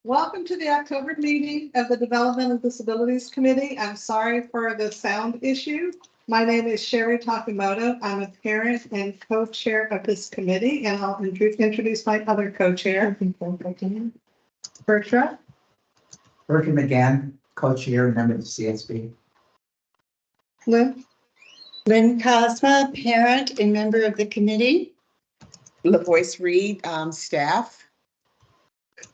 Welcome to the October meeting of the Developmental Disabilities Committee. I'm sorry for the sound issue. My name is Sherry Takamoto. I'm a parent and co-chair of this committee, and I'll introduce my other co-chair. Bertram. Bertram again, co-chair and member of the CSB. Lynn. Lynn Cosma, parent and member of the committee. LaVoice Reed, staff.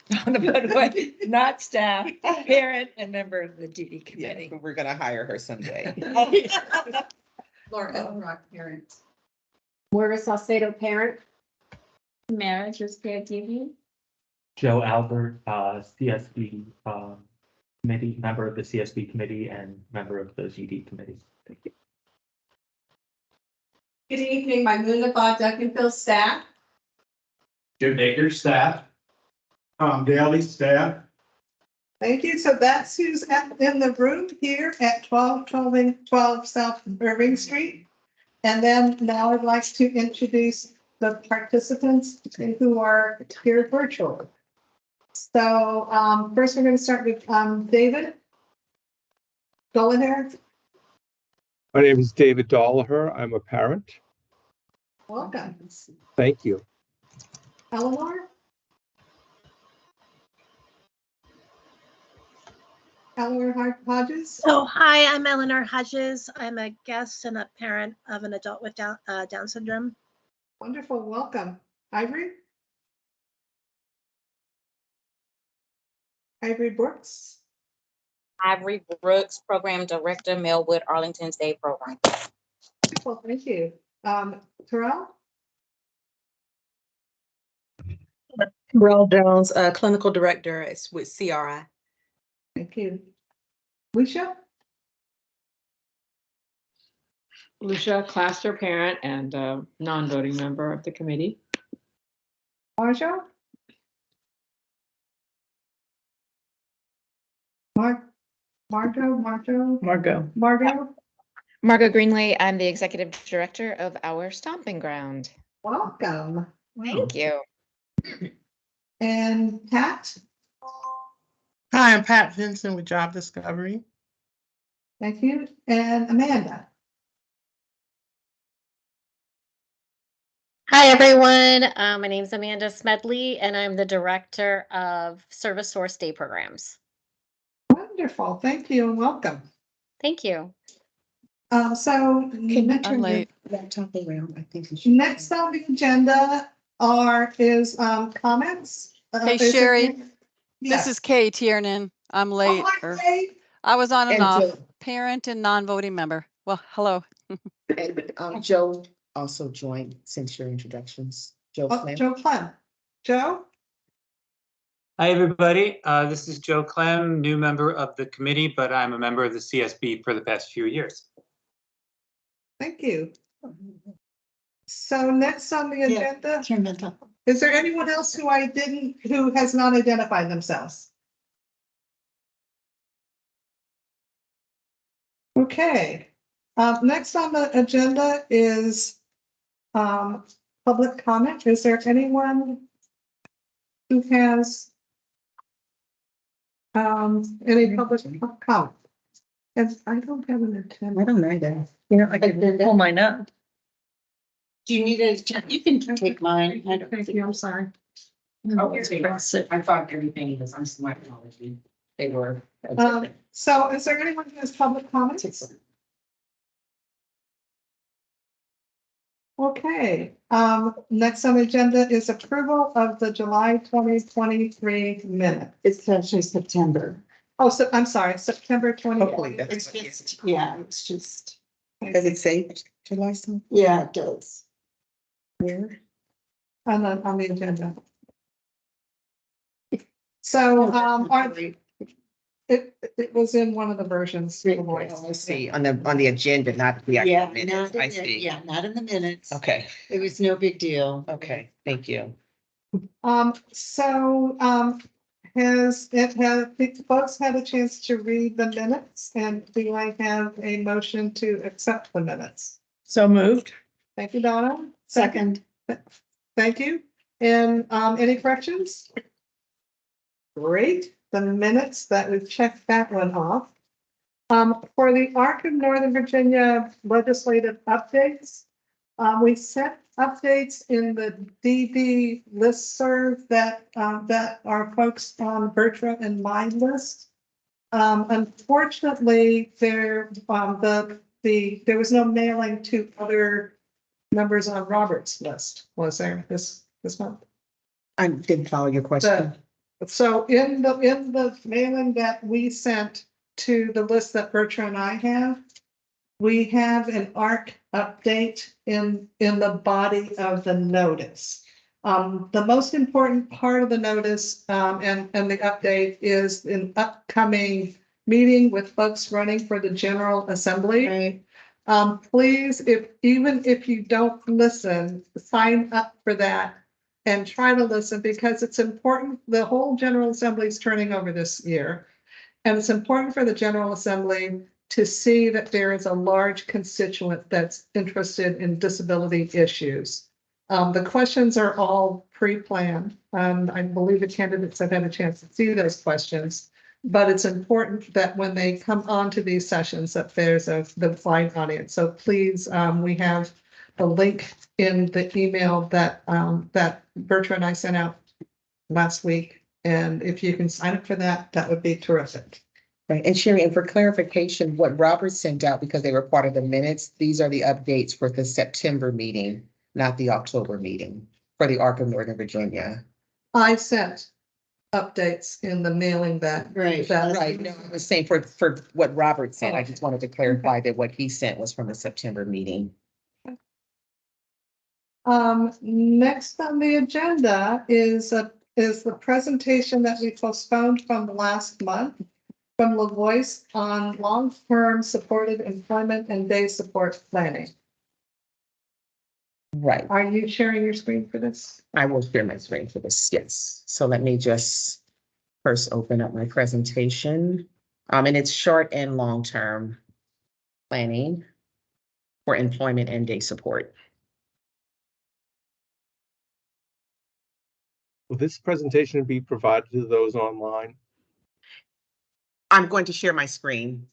Not staff, parent and member of the DD committee. We're gonna hire her someday. Laura Elbrock, parent. Moira Salcedo, parent. Marriage is caregiving. Joe Albert, CSB committee, member of the CSB committee and member of the GD committee. Thank you. Good evening, my Moonabah Duncanville staff. Jim Baker, staff. Tom Daly, staff. Thank you. So that's who's in the room here at 12 South Irving Street. And then now I'd like to introduce the participants who are here virtually. So first we're going to start with David. Go in there. My name is David Dollaher. I'm a parent. Welcome. Thank you. Eleanor. Eleanor Hodges. Oh, hi, I'm Eleanor Hodges. I'm a guest and a parent of an adult with Down syndrome. Wonderful. Welcome. Ivory. Ivory Brooks. Ivory Brooks, Program Director, Millwood, Arlington State Program. Well, thank you. Terrell. Terrell Jones, Clinical Director with CRI. Thank you. Lucia. Lucia Cluster, parent and non-voting member of the committee. Marjo. Margot. Margot Greenway, I'm the Executive Director of our Stomping Ground. Welcome. Thank you. And Pat. Hi, I'm Pat Vincent with Job Discovery. Thank you. And Amanda. Hi, everyone. My name is Amanda Smedley, and I'm the Director of Service Source Day Programs. Wonderful. Thank you and welcome. Thank you. So I'm late. Laptop around. I think next on the agenda is comments. Hey, Sherry. This is Kay Tiernan. I'm late. I was on and off. Parent and non-voting member. Well, hello. And Joe also joined since your introductions. Joe Clem. Joe Clem. Joe? Hi, everybody. This is Joe Clem, new member of the committee, but I'm a member of the CSB for the past few years. Thank you. So next on the agenda, is there anyone else who who has not identified themselves? Okay. Next on the agenda is public comment. Is there anyone who has any public comment? And I don't have an agenda. I don't either. You know, I can pull mine up. Do you need you can take mine. I don't Thank you. I'm sorry. I thought everything was on my technology. They were. So is there anyone who has public comments? Okay. Next on the agenda is approval of the July 2023 minute. It's actually September. Oh, so I'm sorry, September 20. It's just, yeah, it's just. Does it say July something? Yeah, it does. Where? On the agenda. So it was in one of the versions. I see on the agenda, not the actual minutes. I see. Yeah, not in the minutes. Okay. It was no big deal. Okay. Thank you. Folks had a chance to read the minutes, and do I have a motion to accept the minutes? So moved. Thank you, Donna. Second. Thank you. And any corrections? Great, the minutes that we've checked that one off. For the ARC of Northern Virginia legislative updates, we sent updates in the DD listserv that are folks on Bertram and my list. Unfortunately, there was no mailing to other members on Robert's list, was there this month? I didn't follow your question. So in the mailing that we sent to the list that Bertram and I have, we have an ARC update in the body of the notice. The most important part of the notice and the update is an upcoming meeting with folks running for the General Assembly. Please, even if you don't listen, sign up for that and try to listen, because it's important. The whole General Assembly is turning over this year. And it's important for the General Assembly to see that there is a large constituent that's interested in disability issues. The questions are all pre-planned. I believe the candidates have had a chance to see those questions, but it's important that when they come on to these sessions that there's the wide audience. So please, we have a link in the email that Bertram and I sent out last week. And if you can sign up for that, that would be terrific. Right, and Sherry, and for clarification, what Robert sent out, because they were part of the minutes, these are the updates for the September meeting, not the October meeting, for the ARC of Northern Virginia. I sent updates in the mailing that. Right, no, I was saying for what Robert sent, I just wanted to clarify that what he sent was from the September meeting. Next on the agenda is the presentation that we postponed from last month from LaVoice on long-term supported employment and day support planning. Right. Are you sharing your screen for this? I will share my screen for this, yes. So let me just first open up my presentation. And it's short and long-term planning for employment and day support. Will this presentation be provided to those online? I'm going to share my screen.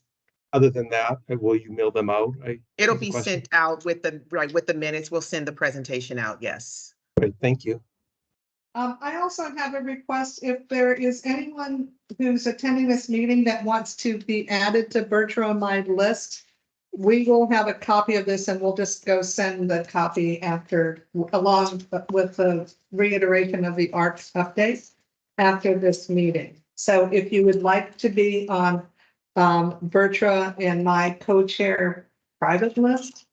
Other than that, will you mail them out? It'll be sent out with the minutes. We'll send the presentation out, yes. Great, thank you. I also have a request. If there is anyone who's attending this meeting that wants to be added to Bertram and my list, we will have a copy of this and we'll just go send the copy after, along with the reiteration of the ARC update after this meeting. So if you would like to be on Bertram and my co-chair private list,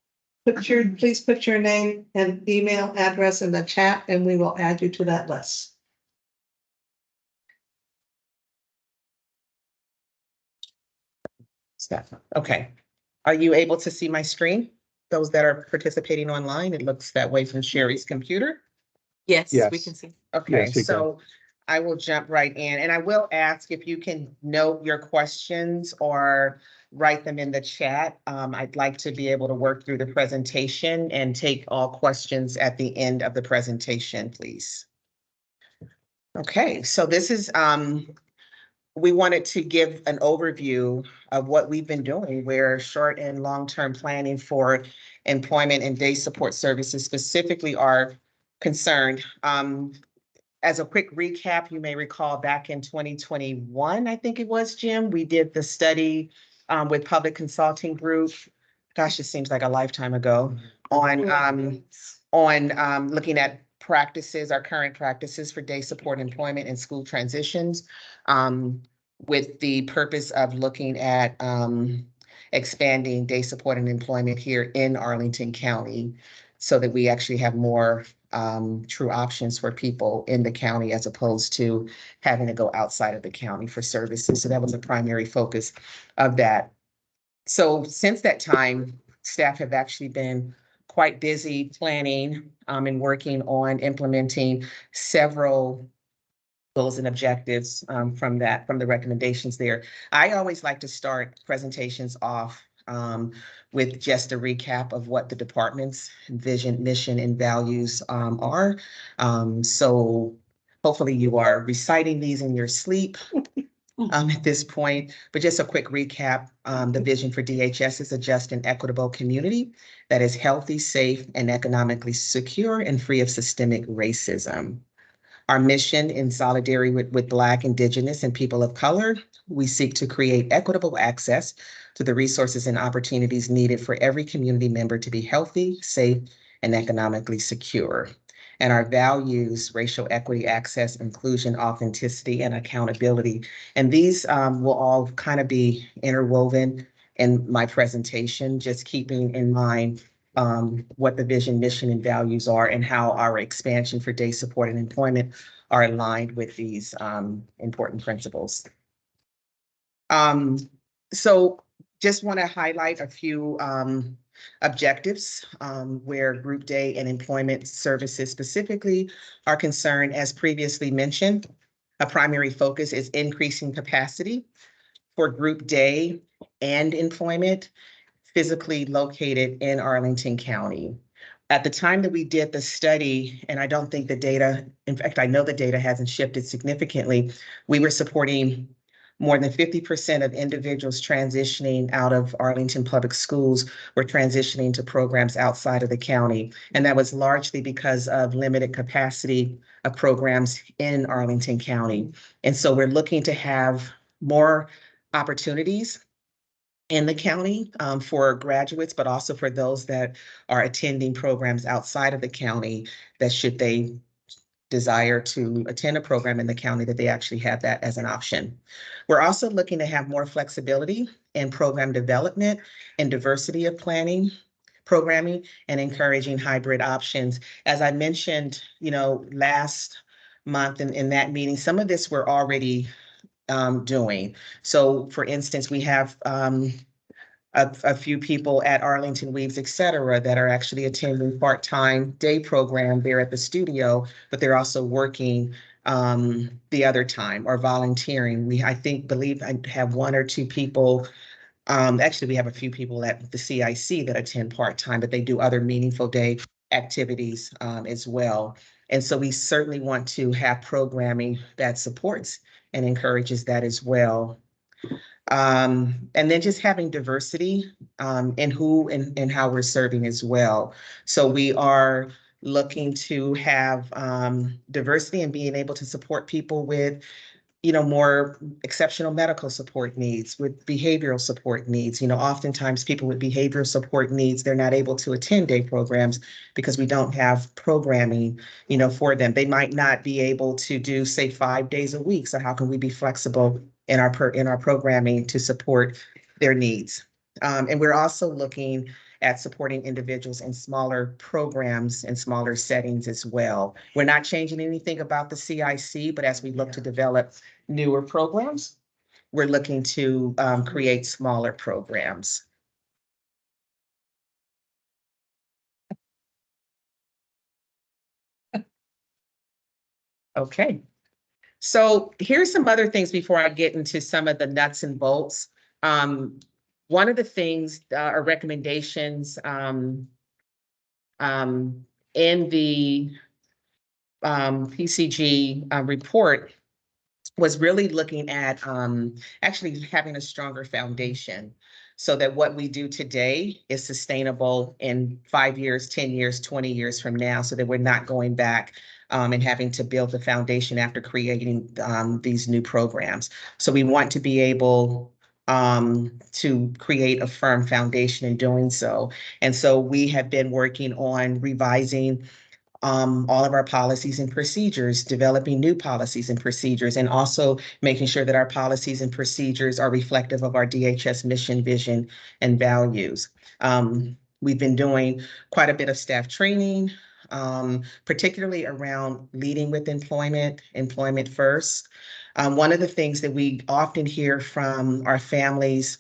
please put your name and email address in the chat and we will add you to that list. Okay. Are you able to see my screen? Those that are participating online, it looks that way from Sherry's computer. Yes, Yes. we can see. Okay, Yes, we so I will jump right in, and I will ask if you can note your questions or write them in the chat. I'd like to be able to work through the presentation and take all questions at the end of the presentation, please. Okay, so this is, we wanted to give an overview of what we've been doing, where short and long-term planning for employment and day support services specifically are concerned. As a quick recap, you may recall back in 2021, I think it was, Jim, we did the study with Public Consulting Group. Gosh, it seems like a lifetime ago, on looking at practices, our current practices for day support employment and school transitions, with the purpose of looking at expanding day support and employment here in Arlington County, so that we actually have more true options for people in the county as opposed to having to go outside of the county for services. So that was a primary focus of that. So since that time, staff have actually been quite busy planning and working on implementing several goals and objectives from the recommendations there. I always like to start presentations off with just a recap of what the department's vision, mission, and values are. So Hopefully you are reciting these in your sleep at this point, but just a quick recap. The vision for DHS is a just and equitable community that is healthy, safe, and economically secure and free of systemic racism. Our mission, in solidarity with Black, Indigenous, and people of color, we seek to create equitable access to the resources and opportunities needed for every community member to be healthy, safe, and economically secure. And our values, racial equity, access, inclusion, authenticity, and accountability. And these will all kind of be interwoven in my presentation, just keeping in mind what the vision, mission, and values are, and how our expansion for day support and employment are aligned with these important principles. So just want to highlight a few objectives where group day and employment services specifically are concerned. As previously mentioned, a primary focus is increasing capacity for group day and employment physically located in Arlington County. At the time that we did the study, and I don't think the data, in fact, I know the data hasn't shifted significantly, we were supporting more than 50% of individuals transitioning out of Arlington Public Schools were transitioning to programs outside of the county. And that was largely because of limited capacity of programs in Arlington County. And so we're looking to have more opportunities in the county for graduates, but also for those that are attending programs outside of the county, that should they desire to attend a program in the county, that they actually have that as an option. We're also looking to have more flexibility in program development and diversity of programming, and encouraging hybrid options. As I mentioned, last month in that meeting, some of this we're already doing. So for instance, we have a few people at Arlington Weaves, et cetera, that are actually attending part-time day program there at the studio, but they're also working the other time or volunteering. I believe I have one or two people. Actually, we have a few people at the CIC that attend part-time, but they do other meaningful day activities as well. And so we certainly want to have programming that supports and encourages that as well. And then just having diversity in who and how we're serving as well. So we are looking to have diversity and being able to support people with more exceptional medical support needs, with behavioral support needs. Oftentimes people with behavioral support needs, they're not able to attend day programs because we don't have programming, for them. They might not be able to do, say, 5 days a week. So how can we be flexible in our programming to support their needs? And we're also looking at supporting individuals in smaller programs and smaller settings as well. We're not changing anything about the CIC, but as we look to develop newer programs, we're looking to create smaller programs. Okay. So here's some other things before I get into some of the nuts and bolts. One of the things or recommendations in the PCG report was really looking at actually having a stronger foundation so that what we do today is sustainable in 5 years, 10 years, 20 years from now, so that we're not going back and having to build the foundation after creating these new programs. So we want to be able to create a firm foundation in doing so. And so we have been working on revising all of our policies and procedures, developing new policies and procedures, and also making sure that our policies and procedures are reflective of our DHS mission, vision, and values. We've been doing quite a bit of staff training, particularly around leading with employment first. One of the things that we often hear from our families,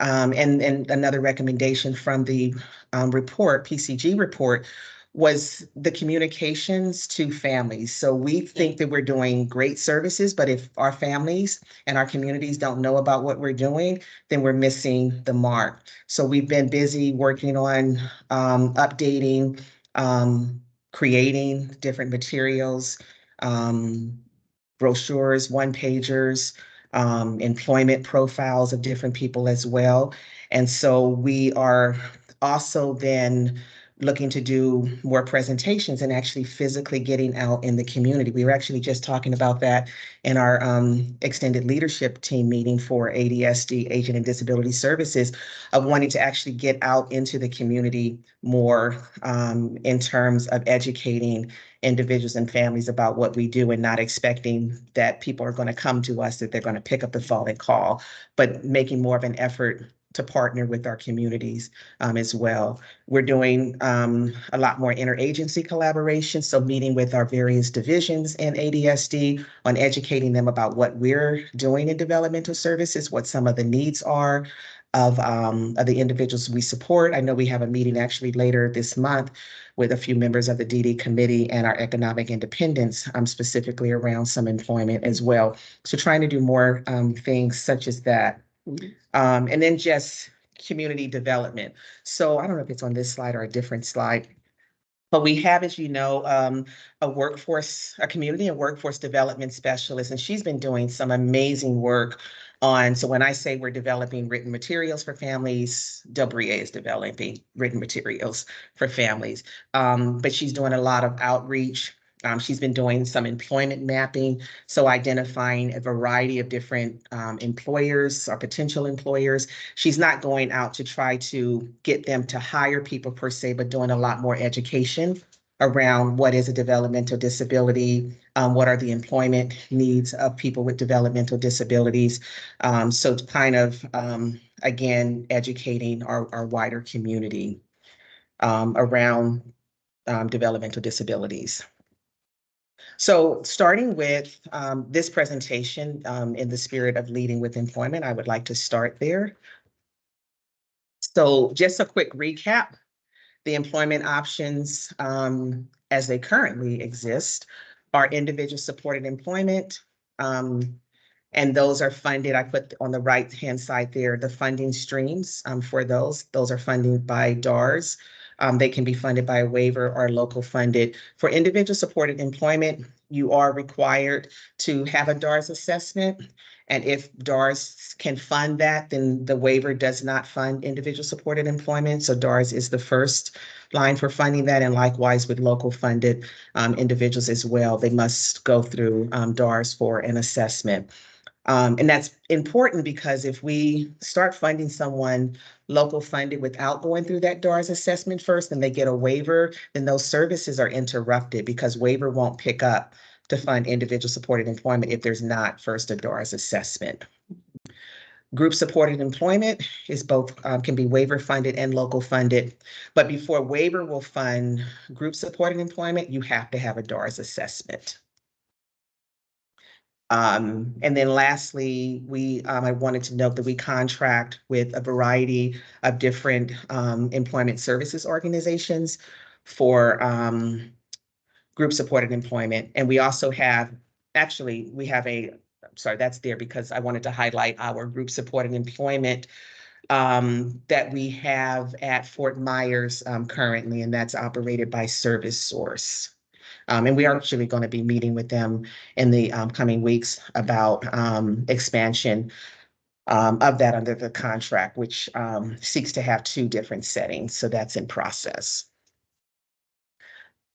and another recommendation from the PCG report, was the communications to families. So we think that we're doing great services, but if our families and our communities don't know about what we're doing, then we're missing the mark. So we've been busy working on updating, creating different materials, brochures, one-pagers, employment profiles of different people as well. And so we are also then looking to do more presentations and actually physically getting out in the community. We were actually just talking about that in our extended leadership team meeting for ADSD, Aging and Disability Services, of wanting to actually get out into the community more in terms of educating individuals and families about what we do, and not expecting that people are going to come to us, that they're going to pick up the phone and call, but making more of an effort to partner with our communities as well. We're doing a lot more interagency collaboration, so meeting with our various divisions in ADSD on educating them about what we're doing in developmental services, what some of the needs are of the individuals we support. I know we have a meeting actually later this month with a few members of the DD committee and our economic independence, specifically around some employment as well. So trying to do more things such as that. And then just community development. So I don't know if it's on this slide or a different slide, but we have, as you know, a community and workforce development specialist, and she's been doing some amazing work on, so when I say we're developing written materials for families, Delbria is developing written materials for families, but she's doing a lot of outreach. She's been doing some employment mapping, so identifying a variety of different employers or potential employers. She's not going out to try to get them to hire people per se, but doing a lot more education around what is a developmental disability, what are the employment needs of people with developmental disabilities. So to kind of, again, educating our wider community around developmental disabilities. So starting with this presentation, in the spirit of leading with employment, I would like to start there. So just a quick recap. The employment options as they currently exist are individual supported employment, and those are funded. I put on the right-hand side there, the funding streams for those. Those are funded by DARS. They can be funded by a waiver or local funded. For individual supported employment, you are required to have a DARS assessment. And if DARS can fund that, then the waiver does not fund individual supported employment. So DARS is the first line for funding that, and likewise with local funded individuals as well. They must go through DARS for an assessment. And that's important because if we start funding someone local funded without going through that DARS assessment first, and they get a waiver, then those services are interrupted because waiver won't pick up to fund individual supported employment if there's not first a DARS assessment. Group supported employment is both, can be waiver funded and local funded, but before waiver will fund group supported employment, you have to have a DARS assessment. And then lastly, I wanted to note that we contract with a variety of different employment services organizations for group supported employment. And we also have, actually, we have sorry, that's there because I wanted to highlight our group supported employment that we have at Fort Myers currently, and that's operated by Service Source. And we are actually going to be meeting with them in the coming weeks about expansion of that under the contract, which seeks to have 2 different settings. So that's in process.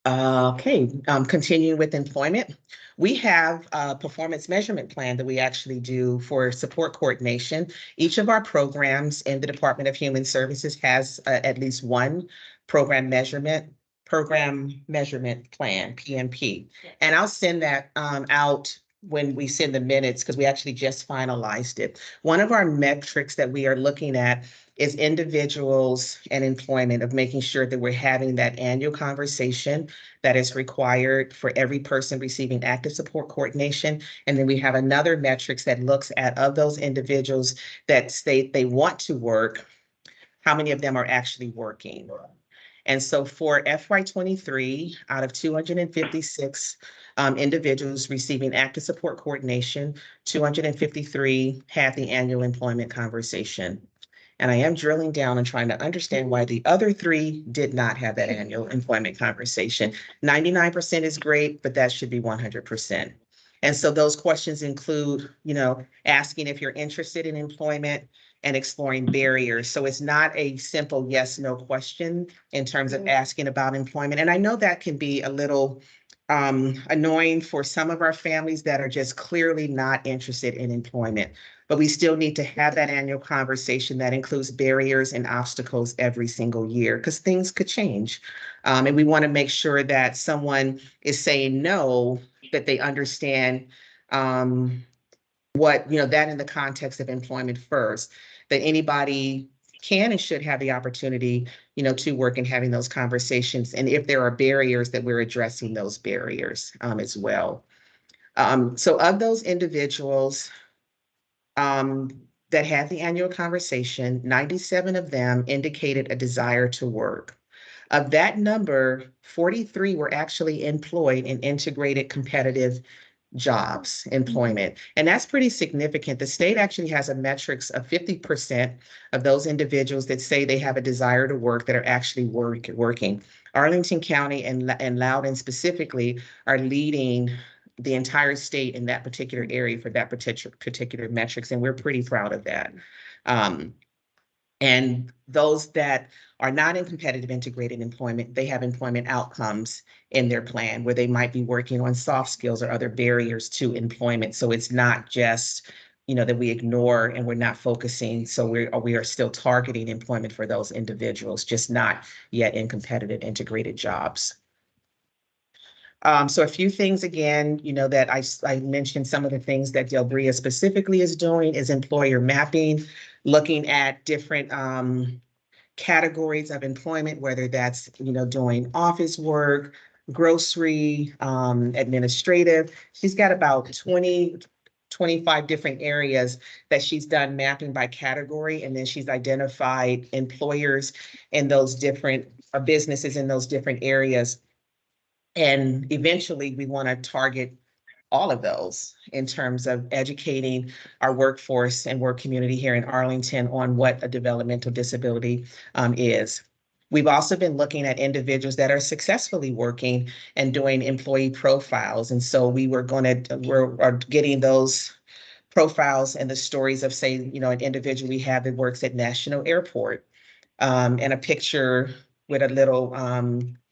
Okay, continuing with employment. We have a performance measurement plan that we actually do for support coordination. Each of our programs in the Department of Human Services has at least one program measurement plan, PMP. And I'll send that out when we send the minutes, because we actually just finalized it. One of our metrics that we are looking at is individuals and employment, of making sure that we're having that annual conversation that is required for every person receiving active support coordination. And then we have another metrics that looks at, of those individuals that state they want to work, how many of them are actually working. And so for FY23, out of 256 individuals receiving active support coordination, 253 had the annual employment conversation. And I am drilling down and trying to understand why the other three did not have that annual employment conversation. 99% is great, but that should be 100%. And so those questions include, asking if you're interested in employment and exploring barriers. So it's not a simple yes, no question in terms of asking about employment. And I know that can be a little annoying for some of our families that are just clearly not interested in employment. But we still need to have that annual conversation that includes barriers and obstacles every single year because things could change. And we want to make sure that someone is saying no, that they understand what, that in the context of employment first, that anybody can and should have the opportunity, to work and having those conversations. And if there are barriers, that we're addressing those barriers as well. So of those individuals that had the annual conversation, 97 of them indicated a desire to work. Of that number, 43 were actually employed in integrated competitive jobs, employment. And that's pretty significant. The state actually has a metrics of 50% of those individuals that say they have a desire to work that are actually working. Arlington County and Loudoun specifically are leading the entire state in that particular area for that particular metrics. And we're pretty proud of that. And those that are not in competitive integrated employment, they have employment outcomes in their plan where they might be working on soft skills or other barriers to employment. So it's not just, that we ignore and we're not focusing. So we are still targeting employment for those individuals, just not yet in competitive integrated jobs. So a few things again, that I mentioned some of the things that Delbria specifically is doing is employer mapping, looking at different categories of employment, whether that's, doing office work, grocery, administrative. She's got about 25 different areas that she's done mapping by category. And then she's identified employers in those different, or businesses in those different areas. And eventually we want to target all of those in terms of educating our workforce and work community here in Arlington on what a developmental disability is. We've also been looking at individuals that are successfully working and doing employee profiles. And so we're getting those profiles and the stories of, say, an individual we have that works at National Airport, and a picture with a little,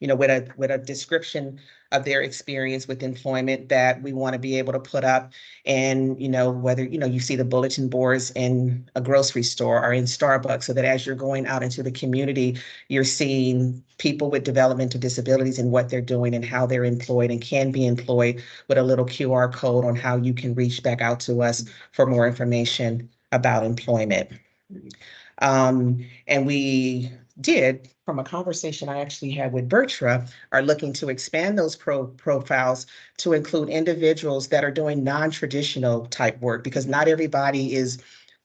with a description of their experience with employment that we want to be able to put up. And, whether, you see the bulletin boards in a grocery store or in Starbucks, so that as you're going out into the community, you're seeing people with developmental disabilities and what they're doing and how they're employed and can be employed, with a little QR code on how you can reach back out to us for more information about employment. And we did, from a conversation I actually had with Bertra, are looking to expand those profiles to include individuals that are doing non-traditional type work, because not everybody is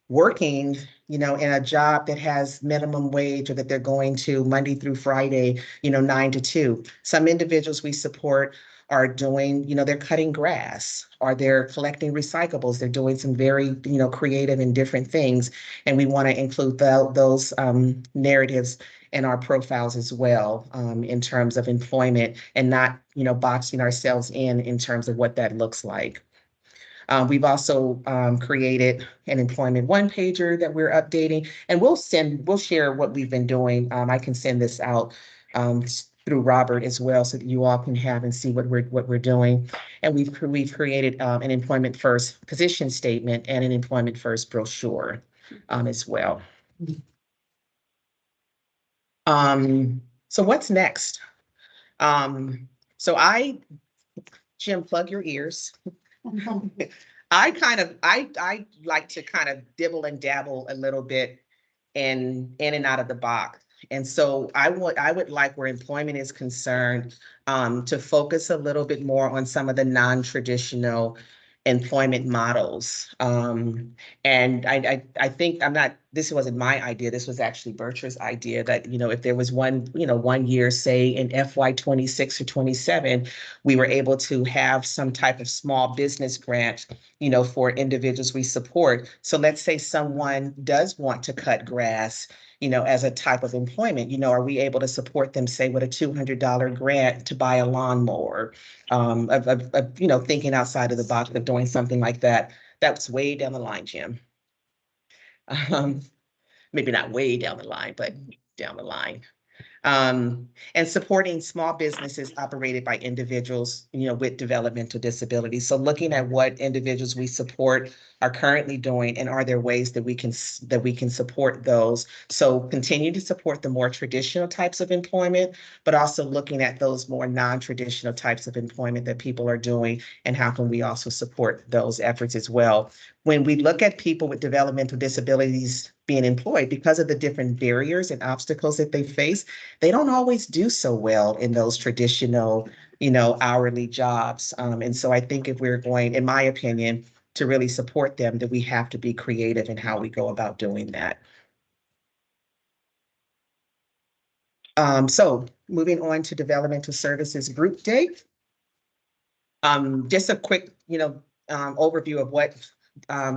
working, in a job that has minimum wage, or that they're going to Monday through Friday, 9 to 2. Some individuals we support are doing, they're cutting grass, or they're collecting recyclables. They're doing some very, creative and different things. And we want to include those narratives in our profiles as well, in terms of employment, and not, boxing ourselves in terms of what that looks like. We've also created an employment one-pager that we're updating, and we'll share what we've been doing. I can send this out through Robert as well, so that you all can have and see what we're doing. And we've created an employment first position statement and an employment first brochure as well. So what's next? Jim, plug your ears. I like to kind of dibble and dabble a little bit in and out of the box. And so I would like, where employment is concerned, to focus a little bit more on some of the non-traditional employment models. And I think this wasn't my idea, this was actually Bertra's idea that, if there was one year, say in FY 26 or 27, we were able to have some type of small business grant, for individuals we support. So let's say someone does want to cut grass, as a type of employment, are we able to support them, say, with a $200 grant to buy a lawnmower? Thinking outside of the box of doing something like that. That's way down the line, Jim. Maybe not way down the line, but down the line. And supporting small businesses operated by individuals, with developmental disabilities. So looking at what individuals we support are currently doing, and are there ways that we can support those. So continue to support the more traditional types of employment, but also looking at those more non-traditional types of employment that people are doing, and how can we also support those efforts as well. When we look at people with developmental disabilities being employed, because of the different barriers and obstacles that they face, they don't always do so well in those traditional, hourly jobs. And so I think if we're going, in my opinion, to really support them, that we have to be creative in how we go about doing that. So moving on to Developmental Services Group Day. Just a quick, overview of what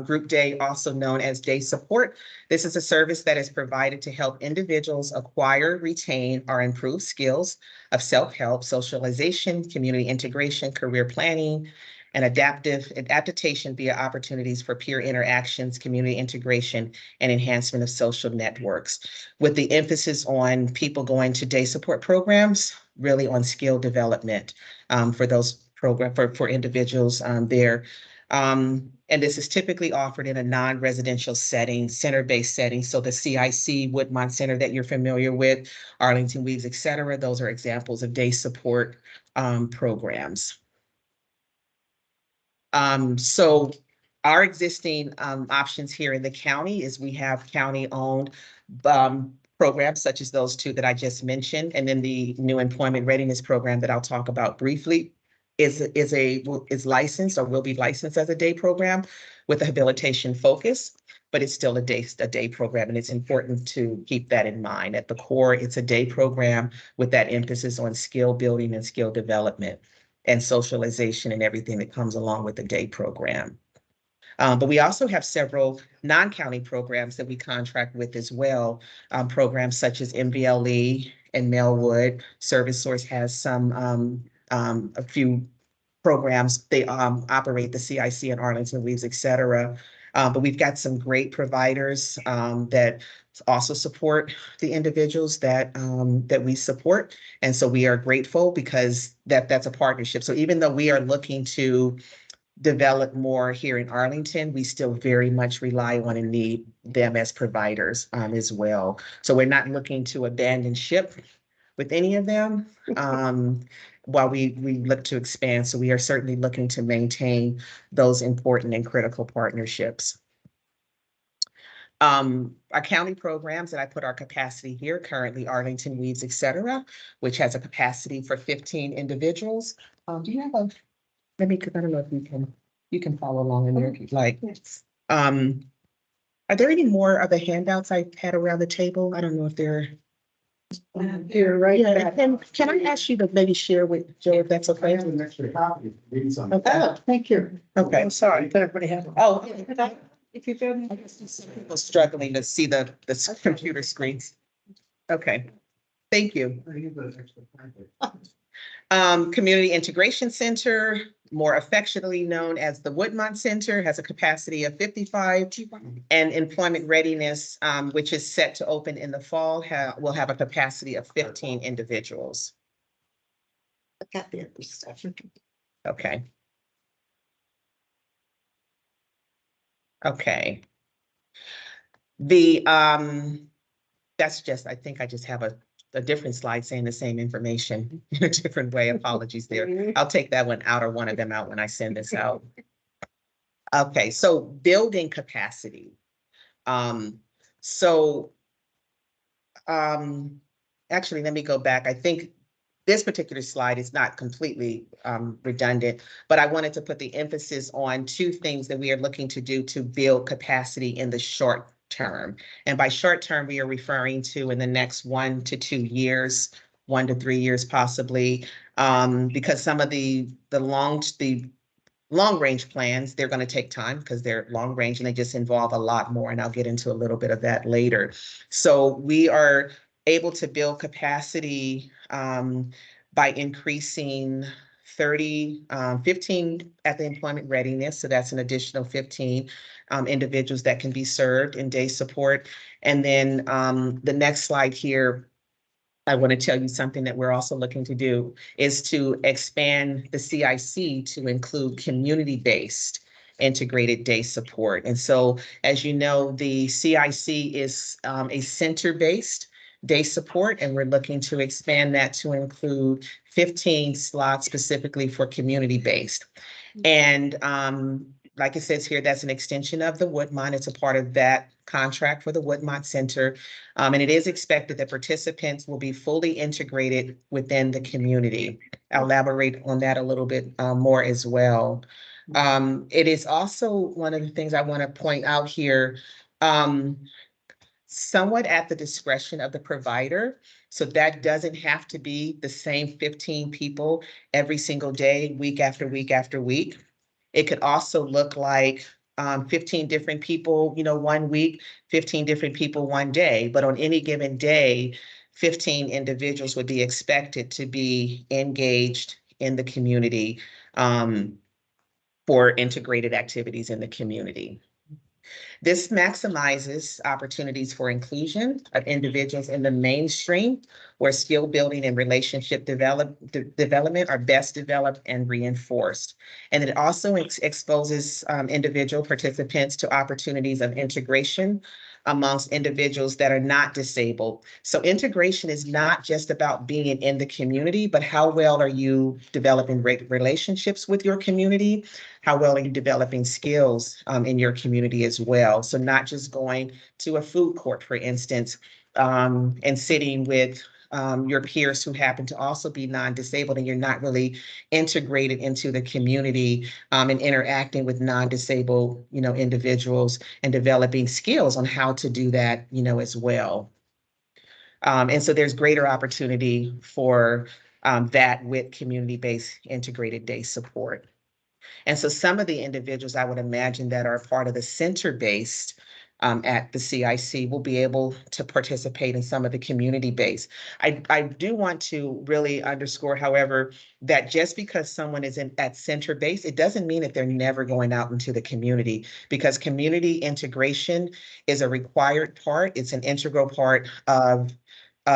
Group Day, also known as Day Support. This is a service that is provided to help individuals acquire, retain, or improve skills of self-help, socialization, community integration, career planning, and adaptation via opportunities for peer interactions, community integration, and enhancement of social networks, with the emphasis on people going to day support programs, really on skill development for those for individuals there. And this is typically offered in a non-residential setting, center-based setting. So the CIC, Woodmont Center that you're familiar with, Arlington Weaves, et cetera, those are examples of day support programs. So our existing options here in the county is we have county-owned programs such as those two that I just mentioned, and then the new employment readiness program that I'll talk about briefly is licensed or will be licensed as a day program with a habilitation focus, but it's still a day program, and it's important to keep that in mind. At the core, it's a day program with that emphasis on skill building and skill development and socialization and everything that comes along with the day program. But we also have several non-county programs that we contract with as well. Programs such as MVLE and Melwood. Service Source has some a few programs. They operate the CIC in Arlington Weaves, et cetera. But we've got some great providers that also support the individuals that we support. And so we are grateful because that's a partnership. So even though we are looking to develop more here in Arlington, we still very much rely on and need them as providers as well. So we're not looking to abandon ship with any of them while we look to expand. So we are certainly looking to maintain those important and critical partnerships. Our county programs, and I put our capacity here, currently Arlington Weaves, et cetera, which has a capacity for 15 individuals. Do you have a, let me, because I don't know if you can follow along in there if you'd like. Yes. Are there any more of the handouts I had around the table? I don't know if they're Here, right yeah, back. can I ask you to maybe share with Joe if that's okay? an extra copy. Maybe some. Oh, thank you. Okay. I'm sorry, but everybody has. Oh, If you go. I guess some people struggling to see the computer screens. Okay, thank you. Community Integration Center, more affectionately known as the Woodmont Center, has a capacity of 55, and Employment Readiness, which is set to open in the fall, will have a capacity of 15 individuals. Okay. Okay. The that's just, I think I just have a different slide saying the same information in a different way. Apologies there. I'll take that one out or one of them out when I send this out. Okay, so building capacity. Actually, let me go back. I think this particular slide is not completely redundant, but I wanted to put the emphasis on two things that we are looking to do to build capacity in the short term. And by short term, we are referring to in the next 1 to 2 years, 1 to 3 years possibly, because some of the long range plans, they're going to take time because they're long range and they just involve a lot more. And I'll get into a little bit of that later. So we are able to build capacity by increasing 15 at the employment readiness. So that's an additional 15 individuals that can be served in day support. And then the next slide here, I want to tell you something that we're also looking to do is to expand the CIC to include community-based integrated day support. And so, as you know, the CIC is a center-based day support, and we're looking to expand that to include 15 slots specifically for community-based. And like it says here, that's an extension of the Woodmont. It's a part of that contract for the Woodmont Center. And it is expected that participants will be fully integrated within the community. I'll elaborate on that a little bit more as well. It is also one of the things I want to point out here, somewhat at the discretion of the provider. So that doesn't have to be the same 15 people every single day, week after week after week. It could also look like 15 different people, 1 week, 15 different people 1 day, but on any given day, 15 individuals would be expected to be engaged in the community for integrated activities in the community. This maximizes opportunities for inclusion of individuals in the mainstream where skill building and relationship development are best developed and reinforced. And it also exposes individual participants to opportunities of integration amongst individuals that are not disabled. So integration is not just about being in the community, but how well are you developing relationships with your community? How well are you developing skills in your community as well? So not just going to a food court, for instance, and sitting with your peers who happen to also be non-disabled and you're not really integrated into the community and interacting with non-disabled, individuals and developing skills on how to do that, as well. And so there's greater opportunity for that with community-based integrated day support. And so some of the individuals I would imagine that are part of the center-based at the CIC will be able to participate in some of the community-based. I do want to really underscore, however, that just because someone is at center-based, it doesn't mean that they're never going out into the community, because community integration is a required part. It's an integral part of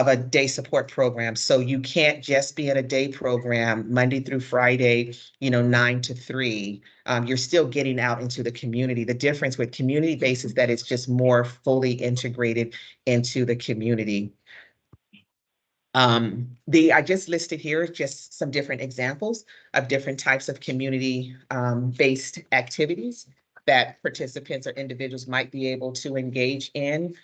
a day support program. So you can't just be in a day program Monday through Friday, 9 to 3. You're still getting out into the community. The difference with community-based is that it's just more fully integrated into the community. I just listed here just some different examples of different types of community based activities that participants or individuals might be able to engage in.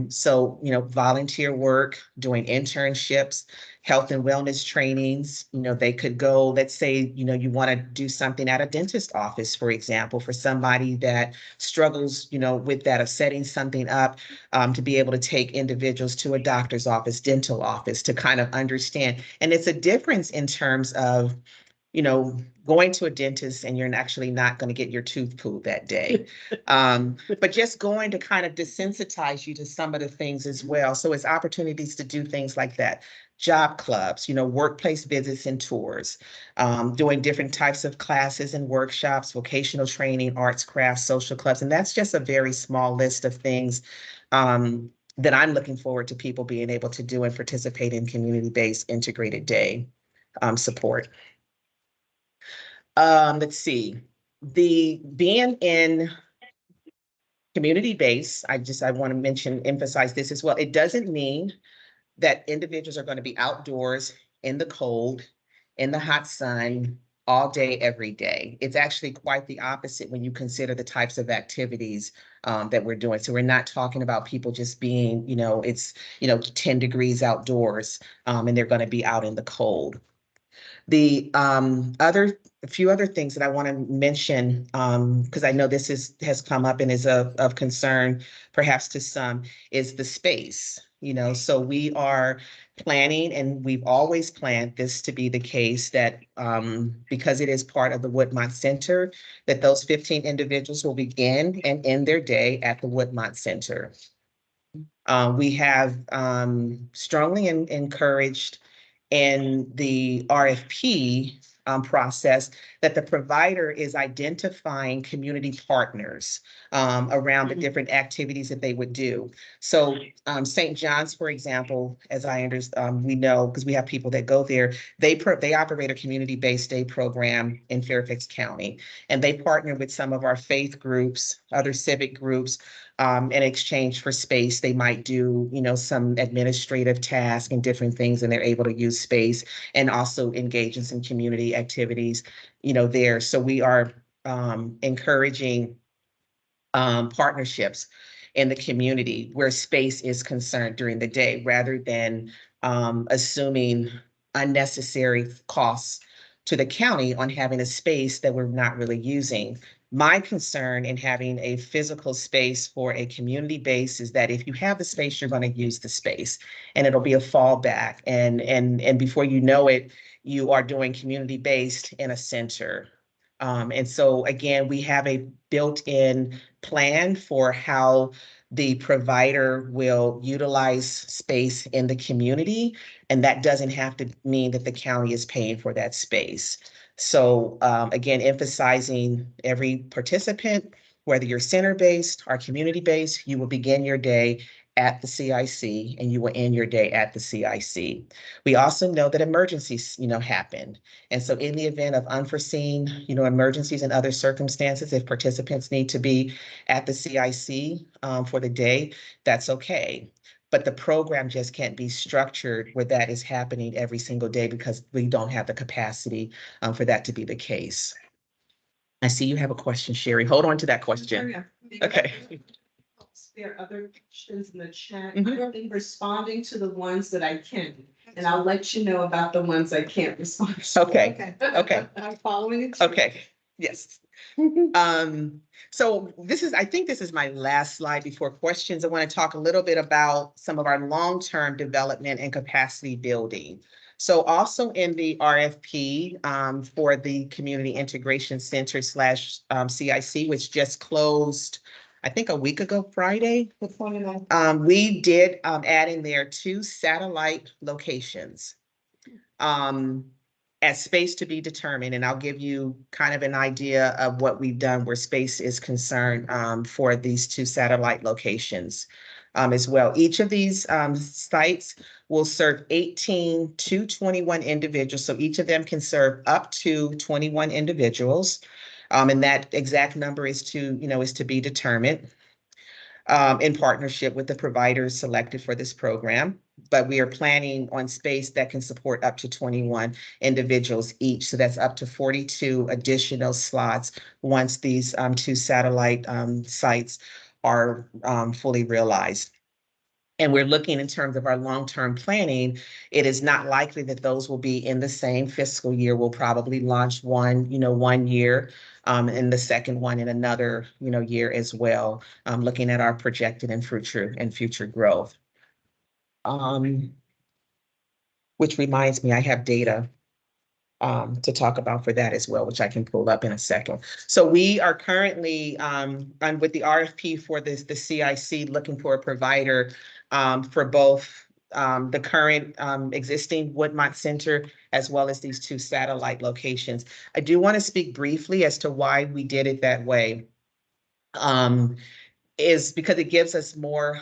So, volunteer work, doing internships, health and wellness trainings, they could go, let's say, you want to do something at a dentist office, for example, for somebody that struggles, with that of setting something up to be able to take individuals to a doctor's office, dental office, to kind of understand. And it's a difference in terms of, going to a dentist and you're actually not going to get your tooth pulled that day. But just going to kind of desensitize you to some of the things as well. So it's opportunities to do things like that. Job clubs, workplace visits and tours, doing different types of classes and workshops, vocational training, arts, crafts, social clubs. And that's just a very small list of things that I'm looking forward to people being able to do and participate in community-based integrated day support. Let's see, being in community-based, I want to emphasize this as well. It doesn't mean that individuals are going to be outdoors in the cold, in the hot sun, all day, every day. It's actually quite the opposite when you consider the types of activities that we're doing. So we're not talking about people just being, it's, 10 degrees outdoors and they're going to be out in the cold. The a few other things that I want to mention, because I know this has come up and is of concern perhaps to some, is the space. So we are planning, and we've always planned this to be the case, that because it is part of the Woodmont Center, that those 15 individuals will begin and end their day at the Woodmont Center. We have strongly encouraged in the RFP process that the provider is identifying community partners around the different activities that they would do. So St. John's, for example, as I understand, we know, because we have people that go there, they operate a community-based day program in Fairfax County, and they partner with some of our faith groups, other civic groups, in exchange for space. They might do, some administrative tasks and different things, and they're able to use space and also engage in some community activities, there. So we are encouraging partnerships in the community where space is concerned during the day, rather than assuming unnecessary costs to the county on having a space that we're not really using. My concern in having a physical space for a community base is that if you have the space, you're going to use the space, and it'll be a fallback. And before you know it, you are doing community-based in a center. And so again, we have a built-in plan for how the provider will utilize space in the community, and that doesn't have to mean that the county is paying for that space. So again, emphasizing every participant, whether you're center-based or community-based, you will begin your day at the CIC and you will end your day at the CIC. We also know that emergencies, happen. And so in the event of unforeseen, emergencies and other circumstances, if participants need to be at the CIC for the day, that's okay. But the program just can't be structured where that is happening every single day, because we don't have the capacity for that to be the case. I see you have a question, Sherry. Hold on to that question. Okay. There are other questions in the chat. I've been responding to the ones that I can, and I'll let you know about the ones I can't respond to. Okay. I'm following it. Okay, yes. So I think this is my last slide before questions. I want to talk a little bit about some of our long-term development and capacity building. So also in the RFP for the Community Integration Center / CIC, which just closed, I think a week ago, Friday. We did add in there 2 satellite locations. As space to be determined, and I'll give you kind of an idea of what we've done where space is concerned for these 2 satellite locations as well. Each of these sites will serve 18 to 21 individuals, so each of them can serve up to 21 individuals, and that exact number is to be determined in partnership with the providers selected for this program. But we are planning on space that can support up to 21 individuals each. So that's up to 42 additional slots once these 2 satellite sites are fully realized. And we're looking in terms of our long-term planning, it is not likely that those will be in the same fiscal year. We'll probably launch one year, and the second one in another, year as well, looking at our projected and future growth. Which reminds me, I have data to talk about for that as well, which I can pull up in a second. So we are currently with the RFP for the CIC looking for a provider for both the current existing Woodmont Center as well as these 2 satellite locations. I do want to speak briefly as to why we did it that way. Is because it gives us more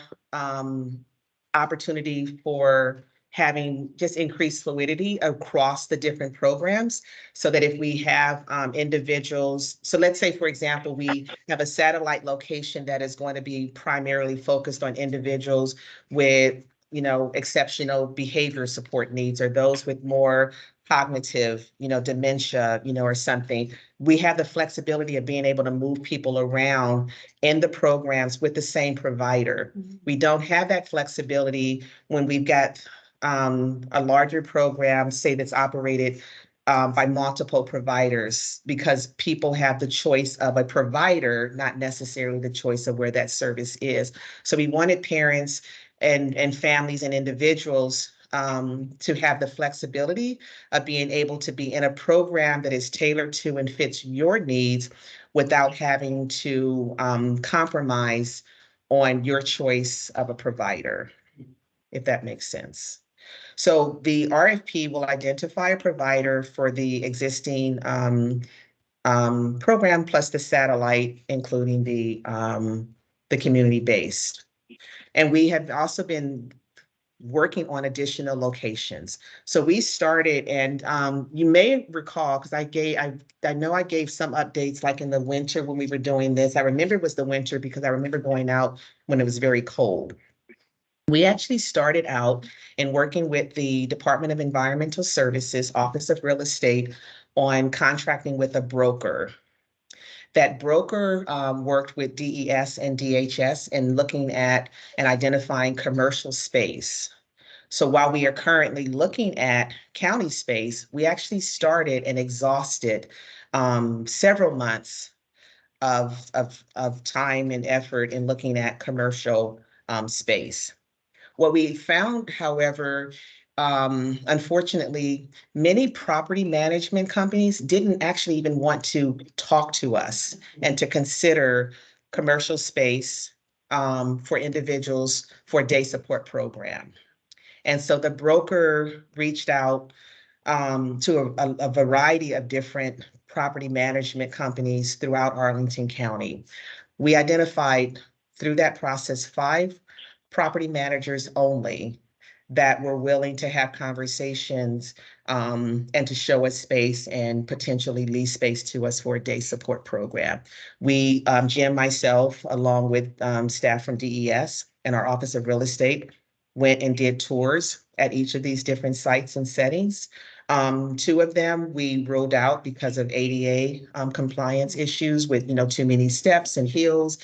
opportunity for having just increased fluidity across the different programs, so that if we have individuals, so let's say, for example, we have a satellite location that is going to be primarily focused on individuals with exceptional behavior support needs, or those with more cognitive, dementia, or something, we have the flexibility of being able to move people around in the programs with the same provider. We don't have that flexibility when we've got a larger program, say that's operated by multiple providers, because people have the choice of a provider, not necessarily the choice of where that service is. So we wanted parents and families and individuals to have the flexibility of being able to be in a program that is tailored to and fits your needs without having to compromise on your choice of a provider, if that makes sense. So the RFP will identify a provider for the existing program plus the satellite, including the community-based. And we have also been working on additional locations. So we started, and you may recall, because I know I gave some updates like in the winter when we were doing this. I remember it was the winter because I remember going out when it was very cold. We actually started out in working with the Department of Environmental Services, Office of Real Estate, on contracting with a broker. That broker worked with DES and DHS in looking at and identifying commercial space. So while we are currently looking at county space, we actually started and exhausted several months of time and effort in looking at commercial space. What we found, however, unfortunately, many property management companies didn't actually even want to talk to us and to consider commercial space for individuals for a day support program. And so the broker reached out to a variety of different property management companies throughout Arlington County. We identified through that process 5 property managers only that were willing to have conversations and to show us space and potentially lease space to us for a day support program. We, Jim, myself, along with staff from DES and our Office of Real Estate, went and did tours at each of these different sites and settings. 2 of them we ruled out because of ADA compliance issues with, too many steps and hills.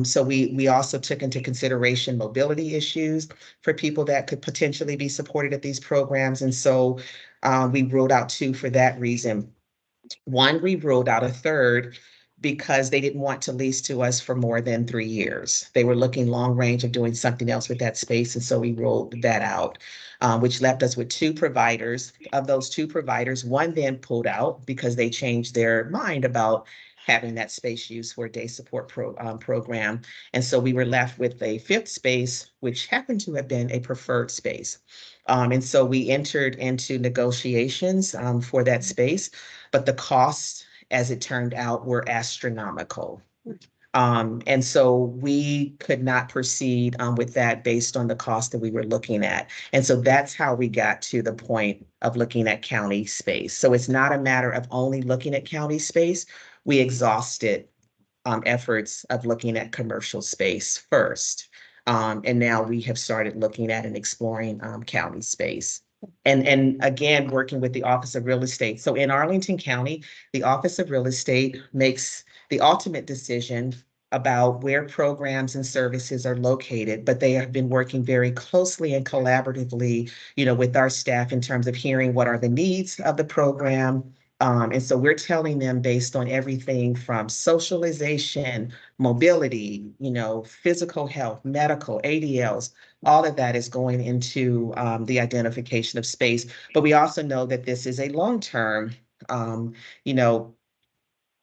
So we also took into consideration mobility issues for people that could potentially be supported at these programs. And so we ruled out 2 for that reason. 1, we ruled out a 3rd because they didn't want to lease to us for more than 3 years. They were looking long range of doing something else with that space. And so we ruled that out, which left us with 2 providers. Of those 2 providers, 1 then pulled out because they changed their mind about having that space used for a day support program. And so we were left with a 5th space, which happened to have been a preferred space. And so we entered into negotiations for that space, but the costs, as it turned out, were astronomical. And so we could not proceed with that based on the cost that we were looking at. And so that's how we got to the point of looking at county space. So it's not a matter of only looking at county space. We exhausted efforts of looking at commercial space first. And now we have started looking at and exploring county space. And again, working with the Office of Real Estate. So in Arlington County, the Office of Real Estate makes the ultimate decision about where programs and services are located, but they have been working very closely and collaboratively, with our staff in terms of hearing what are the needs of the program. And so we're telling them based on everything from socialization, mobility, physical health, medical, ADLs, all of that is going into the identification of space. But we also know that this is a long-term,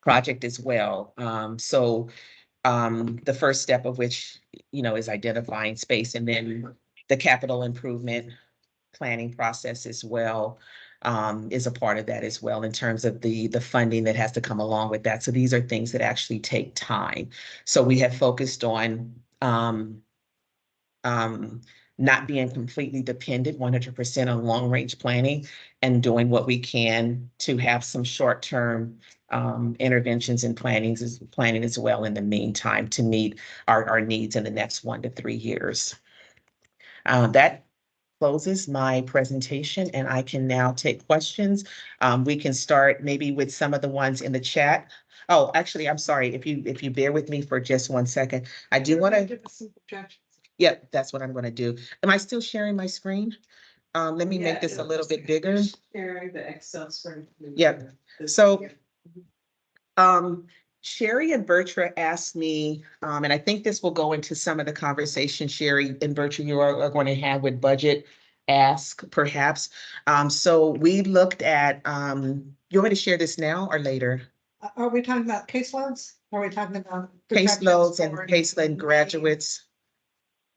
project as well. So the first step of which, is identifying space, and then the capital improvement planning process as well is a part of that as well in terms of the funding that has to come along with that. So these are things that actually take time. So we have focused on not being completely dependent 100% on long range planning and doing what we can to have some short-term interventions and planning as well in the meantime to meet our needs in the next 1 to 3 years. That closes my presentation and I can now take questions. We can start maybe with some of the ones in the chat. Oh, actually, I'm sorry, if you bear with me for just 1 second, I do want to, yep, that's what I'm going to do. Am I still sharing my screen? Let me make this a little bit bigger. Sharing the Excel spreadsheet. Yep. So, Sherry and Bertra asked me, and I think this will go into some of the conversation Sherry and Bertra you are going to have with budget ask perhaps. So we looked at, you want me to share this now or later? Are we talking about caseloads? Are we talking about? Caseloads and caseload graduates.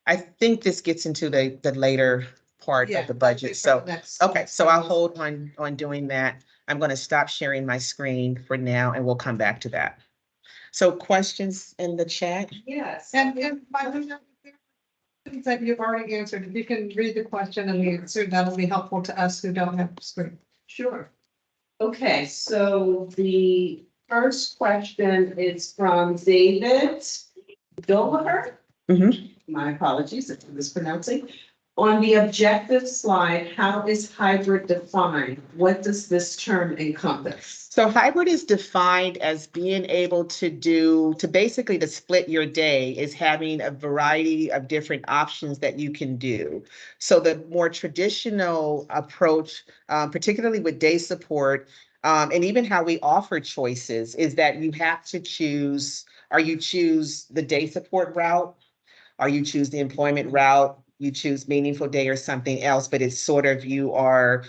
I think this gets into the later part of the budget. So, okay, so I'll hold on doing that. I'm going to stop sharing my screen for now and we'll come back to that. So questions in the chat? Yes. And by the way, things that you've already answered, if you can read the question and the answer, that'll be helpful to us who don't have the screen. Sure. Okay, so the first question is from David Dolaher. My apologies if I'm mispronouncing. On the objective slide, how is hybrid defined? What does this term encompass? So hybrid is defined as being able to basically to split your day is having a variety of different options that you can do. So the more traditional approach, particularly with day support, and even how we offer choices is that you have to choose, or you choose the day support route, or you choose the employment route, you choose meaningful day or something else, but it's sort of you are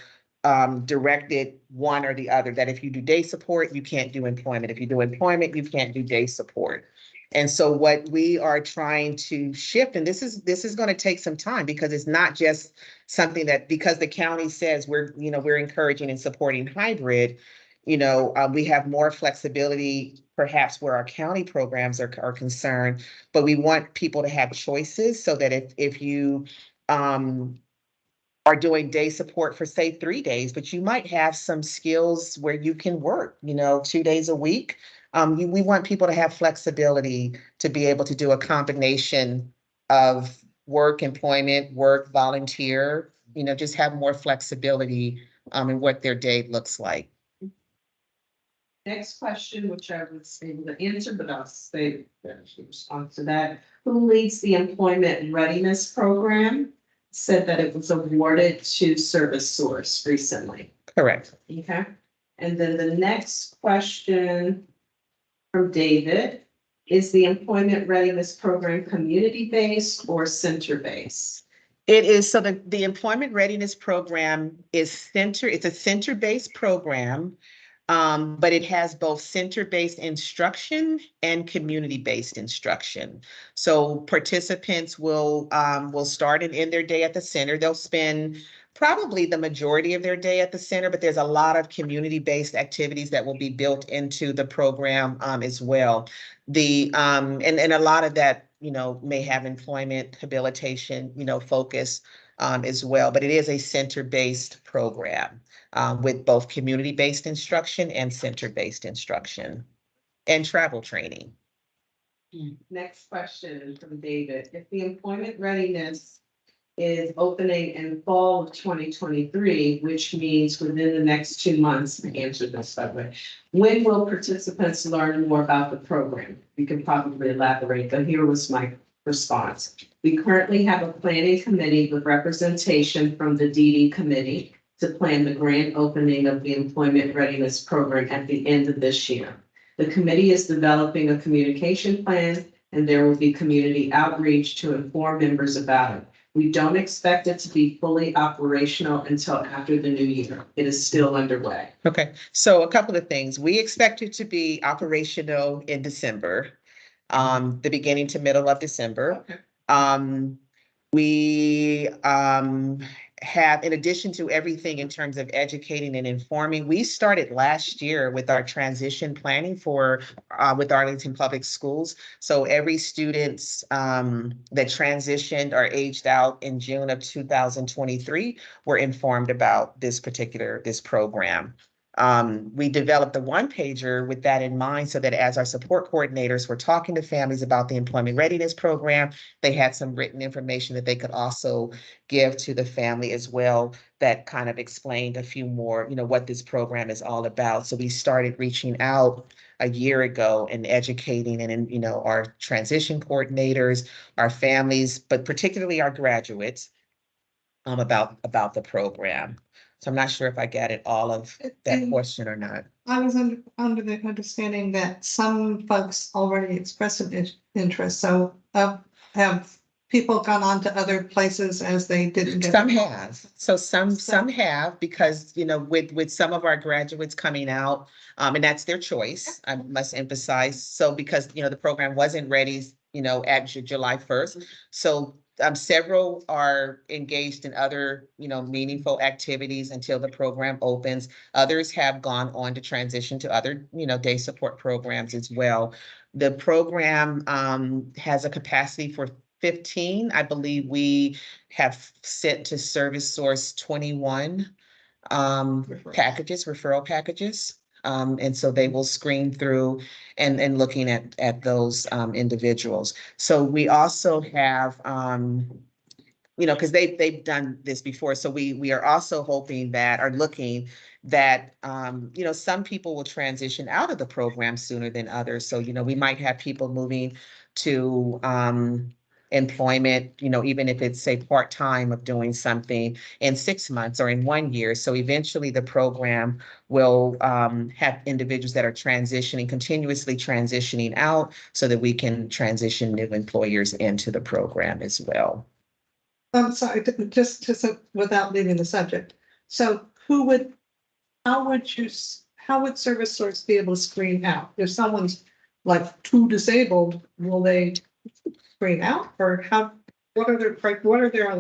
directed one or the other, that if you do day support, you can't do employment. If you do employment, you can't do day support. And so what we are trying to shift, and this is going to take some time because it's not just something that because the county says we're encouraging and supporting hybrid, we have more flexibility perhaps where our county programs are concerned, but we want people to have choices so that if you are doing day support for say 3 days, but you might have some skills where you can work, 2 days a week. We want people to have flexibility to be able to do a combination of work, employment, work, volunteer, just have more flexibility in what their day looks like. Next question, which I was able to answer, but I'll say response to that. Who leads the employment readiness program? Said that it was awarded to Service Source recently. Correct. Okay. And then the next question from David, is the employment readiness program community-based or center-based? It is, so the employment readiness program is it's a center-based program. But it has both center-based instruction and community-based instruction. So participants will start and end their day at the center. They'll spend probably the majority of their day at the center, but there's a lot of community-based activities that will be built into the program as well. And a lot of that, may have employment habilitation, focus as well, but it is a center-based program. With both community-based instruction and center-based instruction and travel training. Next question from David. If the employment readiness is opening in fall of 2023, which means within the next 2 months, to answer this by the way, when will participants learn more about the program? You can probably elaborate, but here was my response. We currently have a planning committee with representation from the DD committee to plan the grand opening of the employment readiness program at the end of this year. The committee is developing a communication plan and there will be community outreach to inform members about it. We don't expect it to be fully operational until after the new year. It is still underway. Okay, so a couple of things. We expect it to be operational in December, the beginning to middle of December. Okay. We have, in addition to everything in terms of educating and informing, we started last year with our transition planning with Arlington Public Schools. So every students that transitioned or aged out in June of 2023 were informed about this program. We developed the one pager with that in mind so that as our support coordinators were talking to families about the employment readiness program, they had some written information that they could also give to the family as well that kind of explained a few more, what this program is all about. So we started reaching out a year ago and educating and, our transition coordinators, our families, but particularly our graduates about the program. So I'm not sure if I got it all of that And question or not. I was under the understanding that some folks already expressed an interest, so have people gone on to other places as they didn't get? Some have. So some have because, with some of our graduates coming out, and that's their choice, I must emphasize. So because, the program wasn't ready, at July 1st. So several are engaged in other, meaningful activities until the program opens. Others have gone on to transition to other, day support programs as well. The program has a capacity for 15. I believe we have sent to Service Source 21 referral packages. And so they will screen through and looking at those individuals. So we also have because they've done this before. So we are also hoping that are looking that some people will transition out of the program sooner than others. So we might have people moving to employment, even if it's say part-time of doing something in 6 months or in 1 year. So eventually the program will have individuals that are continuously transitioning out so that we can transition new employers into the program as well. I'm sorry, just without leaving the subject. So how would Service Source be able to screen out? If someone's like too disabled, will they screen out or what are their?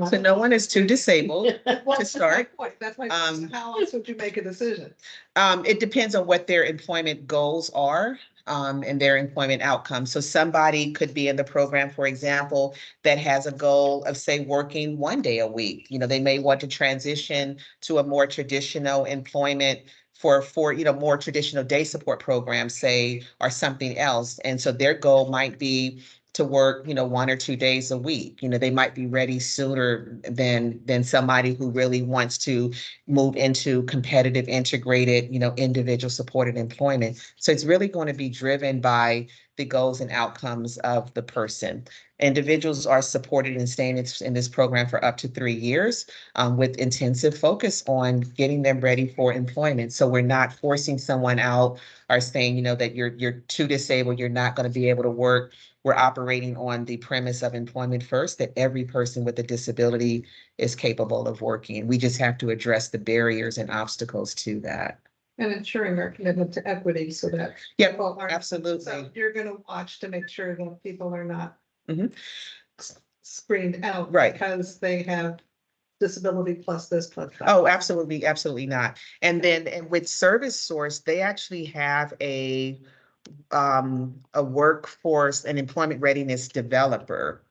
So no one is too disabled to start. That's my point. How else would you make a decision? It depends on what their employment goals are. And their employment outcomes. So somebody could be in the program, for example, that has a goal of, say, working 1 day a week. They may want to transition to a more traditional employment for more traditional day support programs, say, or something else. And so their goal might be to work, 1 or 2 days a week. They might be ready sooner than somebody who really wants to move into competitive, integrated, individual supported employment. So it's really going to be driven by the goals and outcomes of the person. Individuals are supported in staying in this program for up to 3 years with intensive focus on getting them ready for employment. So we're not forcing someone out or saying, that you're too disabled, you're not going to be able to work. We're operating on the premise of employment first, that every person with a disability is capable of working. We just have to address the barriers and obstacles to that. And ensuring our commitment to equity so that. Yeah, people aren't- absolutely. So you're gonna watch to make sure that people are not Mhm. screened out. Right. Because they have disability plus this plus that. Oh, absolutely, absolutely not. And then with Service Source, they actually have a workforce and employment readiness developer.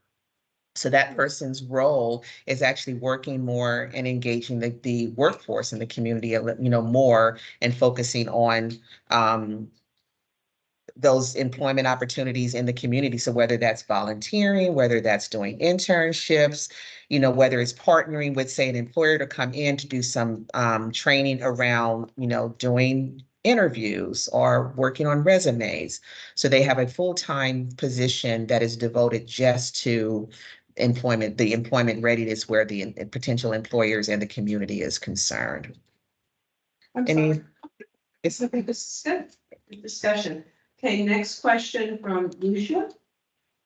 So that person's role is actually working more and engaging the workforce in the community, more and focusing on those employment opportunities in the community. So whether that's volunteering, whether that's doing internships, whether it's partnering with, say, an employer to come in to do some training around, doing interviews or working on resumes. So they have a full-time position that is devoted just to the employment readiness where the potential employers and the community is concerned. I'm Any- sorry. It's Okay, this is good discussion. Okay, next question from Lucia.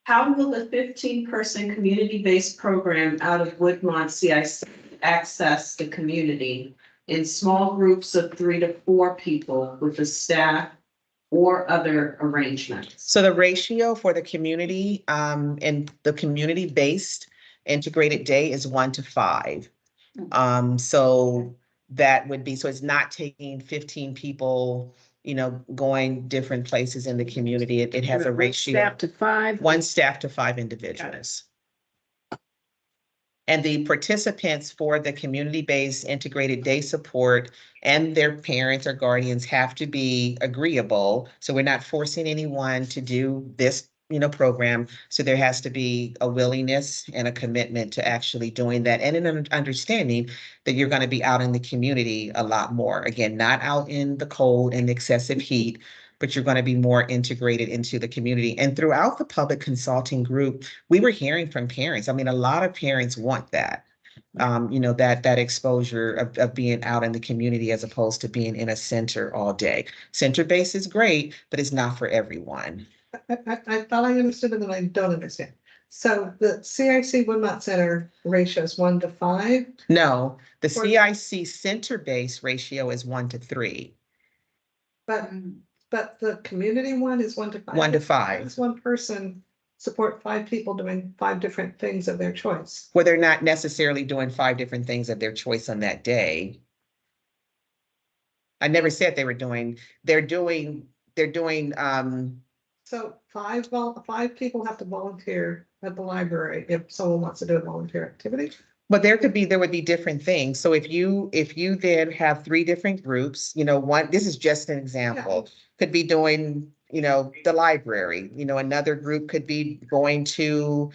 How will the 15-person community-based program out of Woodmont CIC access the community in small groups of 3 to 4 people with the staff or other arrangements? So the ratio for the community and the community-based integrated day is 1 to 5. So that would be, so it's not taking 15 people, going different places in the community. It has a ratio. Staff to 5. 1 staff to 5 individuals. And the participants for the community-based integrated day support and their parents or guardians have to be agreeable. So we're not forcing anyone to do this, program. So there has to be a willingness and a commitment to actually doing that, and an understanding that you're going to be out in the community a lot more. Again, not out in the cold and excessive heat, but you're going to be more integrated into the community. And throughout the public consulting group, we were hearing from parents. I mean, a lot of parents want that. That exposure of being out in the community as opposed to being in a center all day. Center base is great, but it's not for everyone. I thought I understood it, and I don't understand. So the CIC Woodmont Center ratio is 1 to 5? No, the CIC center-based ratio is 1 to 3. But the community one is 1 to 5? 1 to 5. How does one person support 5 people doing 5 different things of their choice? Well, they're not necessarily doing 5 different things of their choice on that day. I never said they were doing, they're doing, So 5 people have to volunteer at the library if someone wants to do a volunteer activity? but there would be different things. So if you then have 3 different groups, this is just an example, could be doing, the library, another group could be going to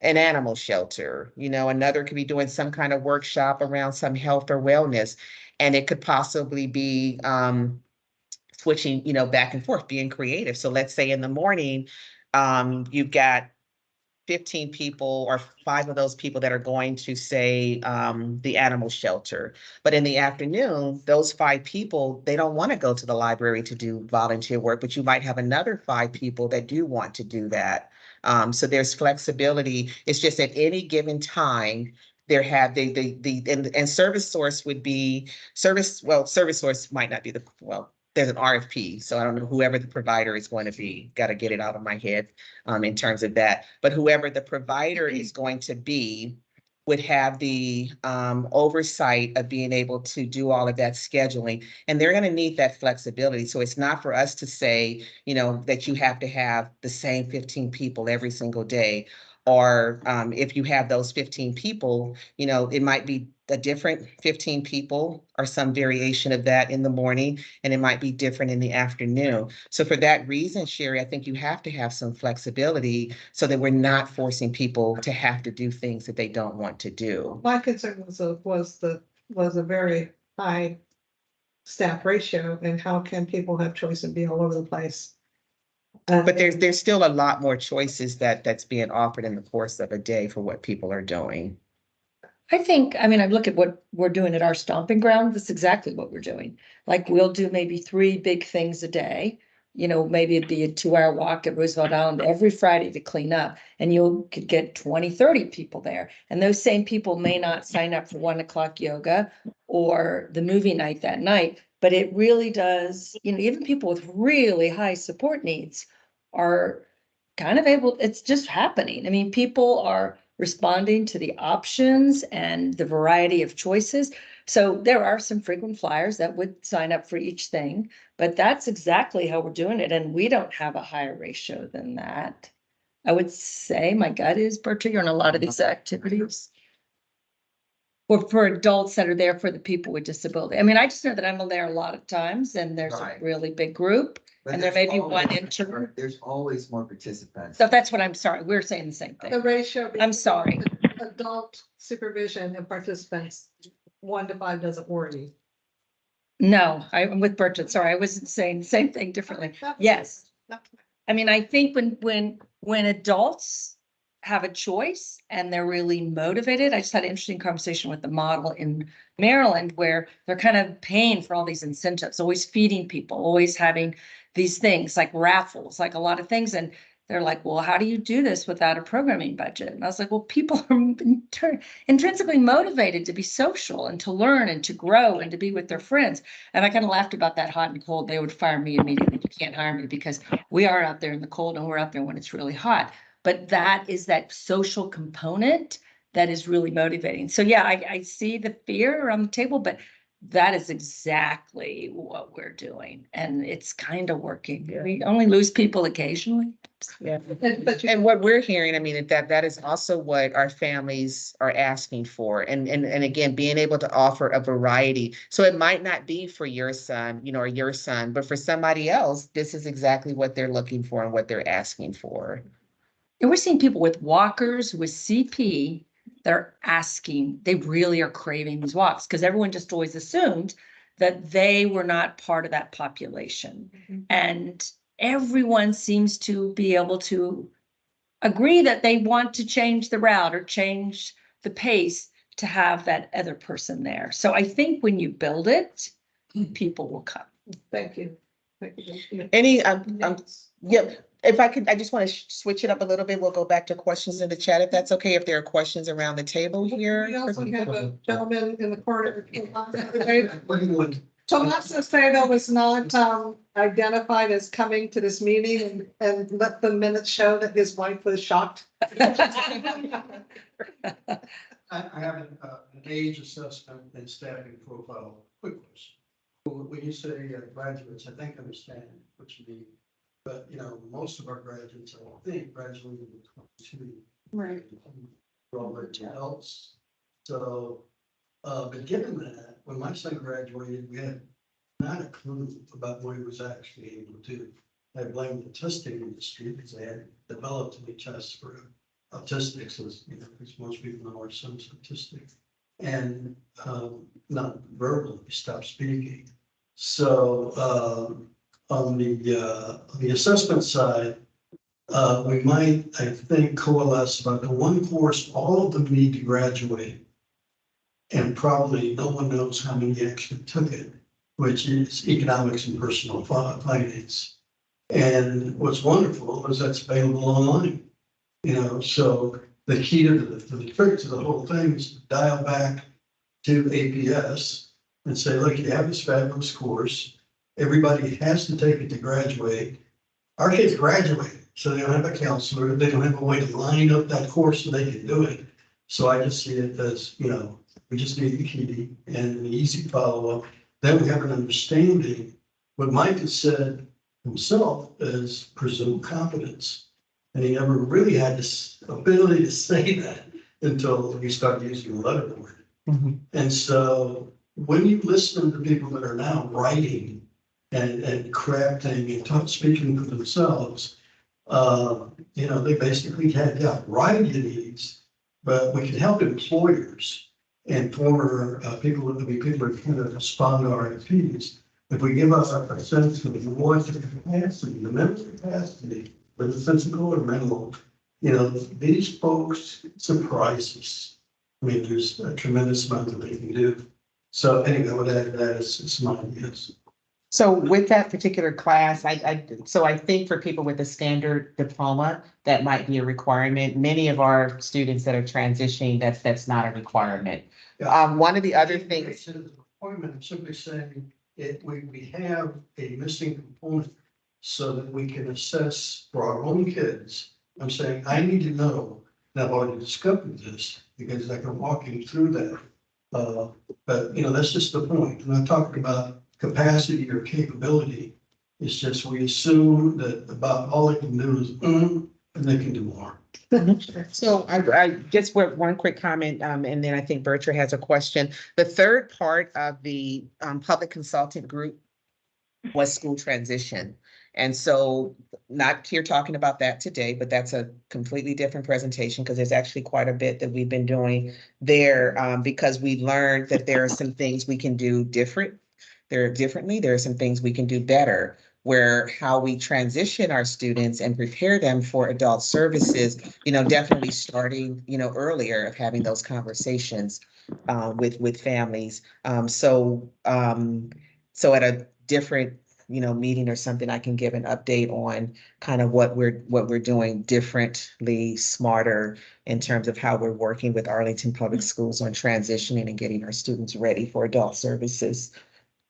an animal shelter, another could be doing some kind of workshop around some health or wellness. And it could possibly be switching, back and forth, being creative. So let's say in the morning, you've got 15 people or 5 of those people that are going to say the animal shelter. But in the afternoon, those 5 people, they don't want to go to the library to do volunteer work, but you might have another 5 people that do want to do that. So there's flexibility. It's just at any given time, there have and Service Source would be Service Source might not be there's an RFP, so I don't know whoever the provider is going to be. Got to get it out of my head in terms of that. But whoever the provider is going to be would have the oversight of being able to do all of that scheduling. And they're going to need that flexibility. So it's not for us to say, that you have to have the same 15 people every single day. Or if you have those 15 people, it might be a different 15 people or some variation of that in the morning, and it might be different in the afternoon. So for that reason, Sherry, I think you have to have some flexibility so that we're not forcing people to have to do things that they don't want to do. My concern was a very high staff ratio, and how can people have choice and be all over the place? But there's still a lot more choices that's being offered in the course of a day for what people are doing. I look at what we're doing at our stomping ground. That's exactly what we're doing. Like, we'll do maybe 3 big things a day. Maybe it'd be a 2-hour walk at Roosevelt Island every Friday to clean up, and could get 20, 30 people there. And those same people may not sign up for 1 o'clock yoga or the movie night that night, but it really does, even people with really high support needs are kind of able, it's just happening. People are responding to the options and the variety of choices. So there are some frequent flyers that would sign up for each thing, but that's exactly how we're doing it. And we don't have a higher ratio than that. I would say my gut is, Bertie, you're in a lot of these activities. Or for adults that are there for the people with disability. I just know that I'm there a lot of times, and there's a really big group. But and there may be one there's always more participants. So that's what I'm sorry. We're saying the same thing. The ratio. I'm sorry. Adult supervision and participants, 1 to 5 doesn't worry. No, I'm with Bertrand. Sorry, I wasn't saying the same thing differently. Yes. I think when adults have a choice and they're really motivated. I just had an interesting conversation with the model in Maryland where they're kind of paying for all these incentives, always feeding people, always having these things like raffles, like a lot of things. And they're like, well, how do you do this without a programming budget? And I was like, well, people are intrinsically motivated to be social and to learn and to grow and to be with their friends. And I kind of laughed about that hot and cold. They would fire me immediately. You can't hire me because we are out there in the cold and we're out there when it's really hot. But that is that social component that is really motivating. So yeah, I see the fear around the table, but that is exactly what we're doing. And it's kind of working. We only lose people occasionally. Yeah, and what we're hearing, I mean, that is also what our families are asking for. And again, being able to offer a variety. So it might not be for your son, or your son, but for somebody else, this is exactly what they're looking for and what they're asking for. And we're seeing people with walkers, with CP, they're asking, they really are craving these walks because everyone just always assumed that they were not part of that population. And everyone seems to be able to agree that they want to change the route or change the pace to have that other person there. So I think when you build it, people will come. Thank you. Thank you. Any, yeah, if I could, I just want to switch it up a little bit. We'll go back to questions in the chat, if that's okay, if there are questions around the table here. We also have a gentleman in the corner. Tommaso Sado was not identified as coming to this meeting and let the minutes show that his wife was shocked. I have an age assessment and staffing profile. Quick question. When you say graduates, I think I understand what you mean. But, most of our graduates, I think, graduated in 22. Right. We're already adults. So, but given that, when my son graduated, we had not a clue about what he was actually able to do. I blame the testing industry because they had developed any tests for autistics, as because most people know are some autistic, and not verbally, stopped speaking. So on the assessment side, we might, I think, coalesce about the one course all of them need to graduate, and probably no one knows how many actually took it, which is economics and personal finance. And what's wonderful is that's available online. So the key to the trick to the whole thing is to dial back to APS and say, look, you have this fabulous course. Everybody has to take it to graduate. Our kids graduated, so they don't have a counselor. They don't have a way to line up that course so they can do it. So I just see it as, we just need the key and the easy follow-up. Then we have an understanding. What Mike has said himself is presumed competence. And he never really had this ability to say that until we started using the letter word. And so when you listen to people that are now writing and crafting and speaking for themselves, they basically had a variety of needs, but we can help employers and former people are kind of respond to RFPs. If we give us a sense of what the capacity, the mental capacity, whether physical or mental, these folks surprise us. I mean, there's a tremendous amount that they can do. So anyway, I would add that as some ideas. So with that particular class, I think for people with a standard diploma, that might be a requirement. Many of our students that are transitioning, that's not a requirement. One of the other things. I'm simply saying we have a missing component so that we can assess for our own kids. I'm saying I need to know that I've already discovered this because I can walk you through that. But that's just the point. I'm not talking about capacity or capability. It's just we assume that about all they can do is and they can do more. So I just one quick comment, and then I think Bertra has a question. The third part of the public consultant group was school transition. And so not here talking about that today, but that's a completely different presentation because there's actually quite a bit that we've been doing there because we learned that there are some things we can do differently. There are some things we can do better, where how we transition our students and prepare them for adult services, definitely starting, earlier of having those conversations with families. So at a different, meeting or something, I can give an update on kind of what we're doing differently, smarter in terms of how we're working with Arlington Public Schools on transitioning and getting our students ready for adult services.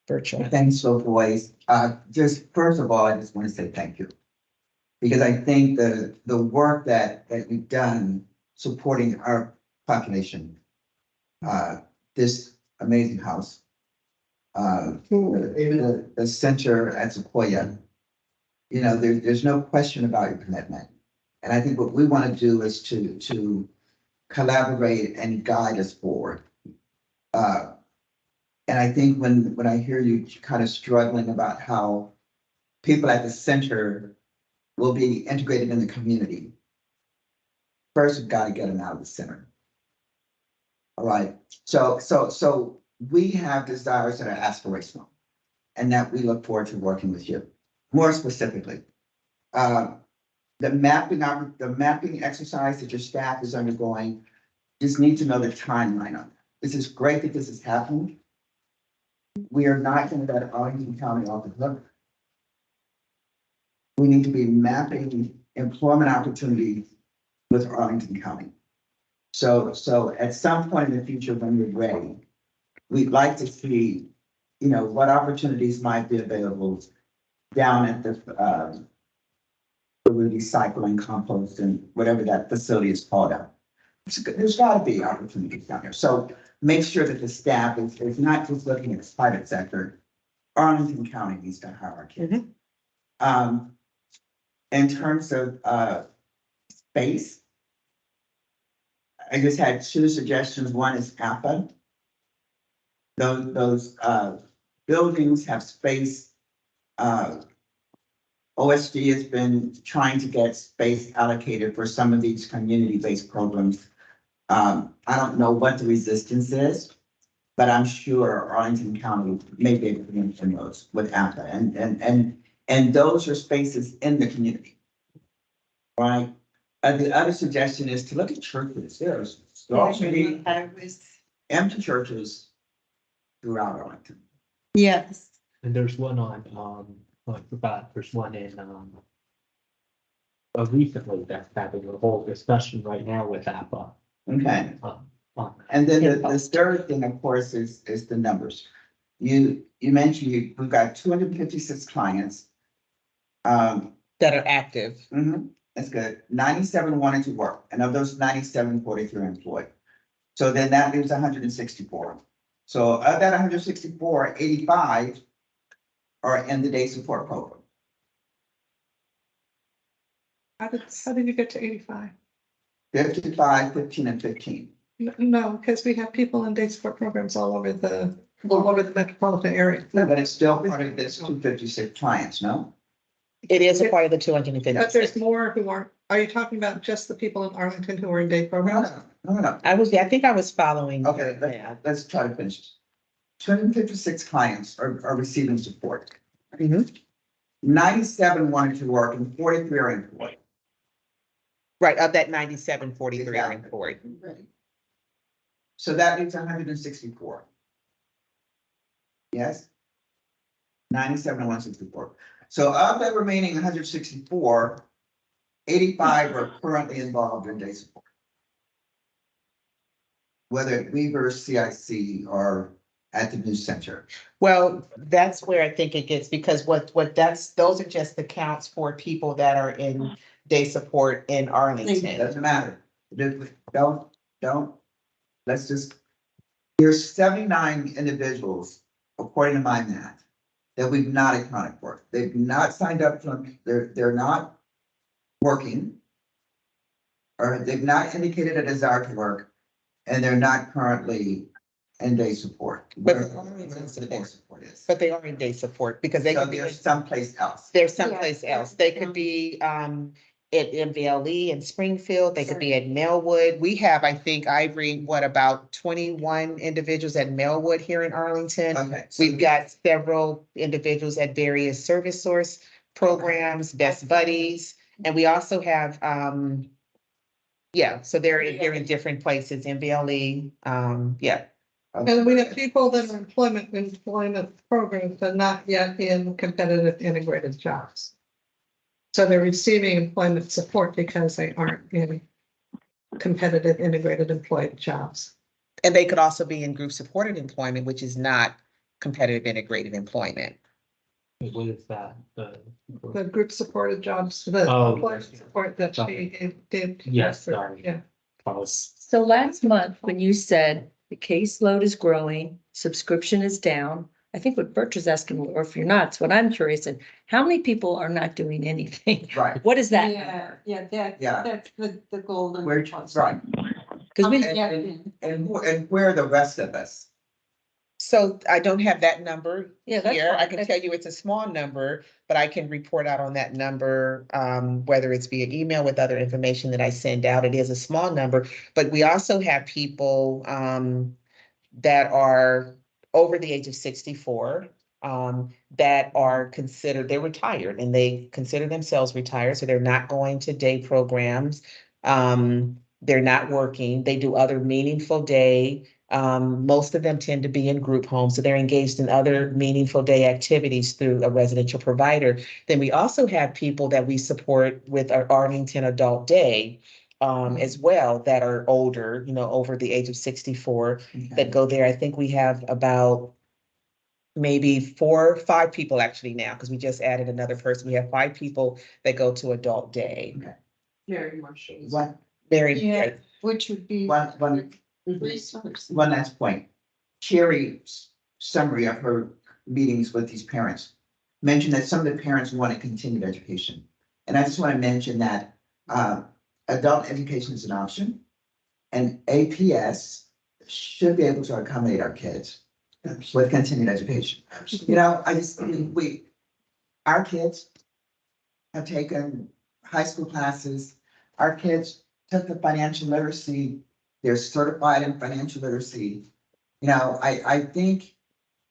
Virtual. Thanks, so boys. Just first of all, I just want to say thank you. Because I think the work that we've done supporting our population, this amazing house, the center at Sequoia. You know, there's no question about your commitment. And I think what we want to do is to collaborate and guide us forward. And I think when I hear you kind of struggling about how people at the center will be integrated in the community, first we've got to get them out of the center. All right. So we have desires that are aspirational, and that we look forward to working with you. More specifically, the mapping exercise that your staff is undergoing, just need to know the timeline on that. This is great that this is happening. We are not going to let Arlington County off the hook. We need to be mapping employment opportunities with Arlington County. So at some point in the future, when you're ready, we'd like to see, you know, what opportunities might be available down at the recycling, compost, and whatever that facility is called out. There's got to be opportunities down there. So make sure that the staff is not just looking at the private sector. Arlington County needs to hire our kids. In terms of space, I just had two suggestions. One is APA. Those buildings have space. OSD has been trying to get space allocated for some of these community-based programs. I don't know what the resistance is, but I'm sure Arlington County may be able to implement those with APA, and those are spaces in the community, right? The other suggestion is to look at churches. There's already empty churches throughout Arlington. Yes. And there's one on, I forgot, there's one in, recently that's having a whole discussion right now with APA. Okay. And then the third thing, of course, is the numbers. You mentioned we've got 256 clients. That are active. That's good. 97 wanted to work, and of those 97, 43 are employed. So then that leaves 164. So of that 164, 85 are in the day support program. How did you get to 85? 55, 15, and 15. No, because we have people in day support programs all over the metropolitan area. No, but it's still part of this 256 clients, no? It is a part of the 250. But there's more who aren't. Are you talking about just the people in Arlington who are in day programs? No. I think I was following. Okay, let's try to finish. 256 clients are receiving support. 97 wanted to work and 43 are employed. Right, of that 97, 43 are employed. So that leaves 164. Yes? 97 and 164. So of the remaining 164, 85 are currently involved in day support. Whether at Weaver, CIC, or at the new center. Well, that's where I think it gets, because those are just the counts for people that are in day support in Arlington. It doesn't matter. Don't. Let's just, there's 79 individuals, according to my math, that we've not accounted for. They've not signed up for them. They're not working, or they've not indicated a desire to work, and they're not currently in day support. But they are in day support because they could be someplace else. They're someplace else. They could be at MVLE in Springfield. They could be at Melwood. We have, I think, Ivory, about 21 individuals at Melwood here in Arlington. Okay. We've got several individuals at various service source programs, Best Buddies, and we also have so they're in different places, MVLE, And we have people that are employment programs, but not yet in competitive integrated jobs. So they're receiving employment support because they aren't in competitive integrated employed jobs. And they could also be in group supported employment, which is not competitive integrated employment. What is that? The group supported jobs, the employment support that she did. Yes, sorry. Yeah. So last month, when you said the caseload is growing, subscription is down, I think what Birch is asking, or if you're not, it's what I'm curious in, how many people are not doing anything? Right. What is that? Yeah, Yeah. that's the golden. Where, right. Because we, And where are the rest of us? So I don't have that number Yeah, that's here. I fine. can tell you it's a small number, but I can report out on that number, whether it's via email with other information that I send out. It is a small number, but we also have people that are over the age of 64, that are considered, they're retired and they consider themselves retired, so they're not going to day programs. They're not working. They do other meaningful day. Most of them tend to be in group homes, so they're engaged in other meaningful day activities through a residential provider. Then we also have people that we support with our Arlington Adult Day, as well, that are older, over the age of 64 that go there. I think we have about maybe 4 or 5 people actually now, because we just added another person. We have 5 people that go to Adult Day. Mary Marshall. One, Very, Yeah. Which would be. one Resource. one last point. Sherry's summary of her meetings with these parents mentioned that some of the parents wanted continued education. And I just want to mention that adult education is an option, and APS should be able to accommodate our kids with continued education. I just, our kids have taken high school classes. Our kids took the financial literacy. They're certified in financial literacy. I think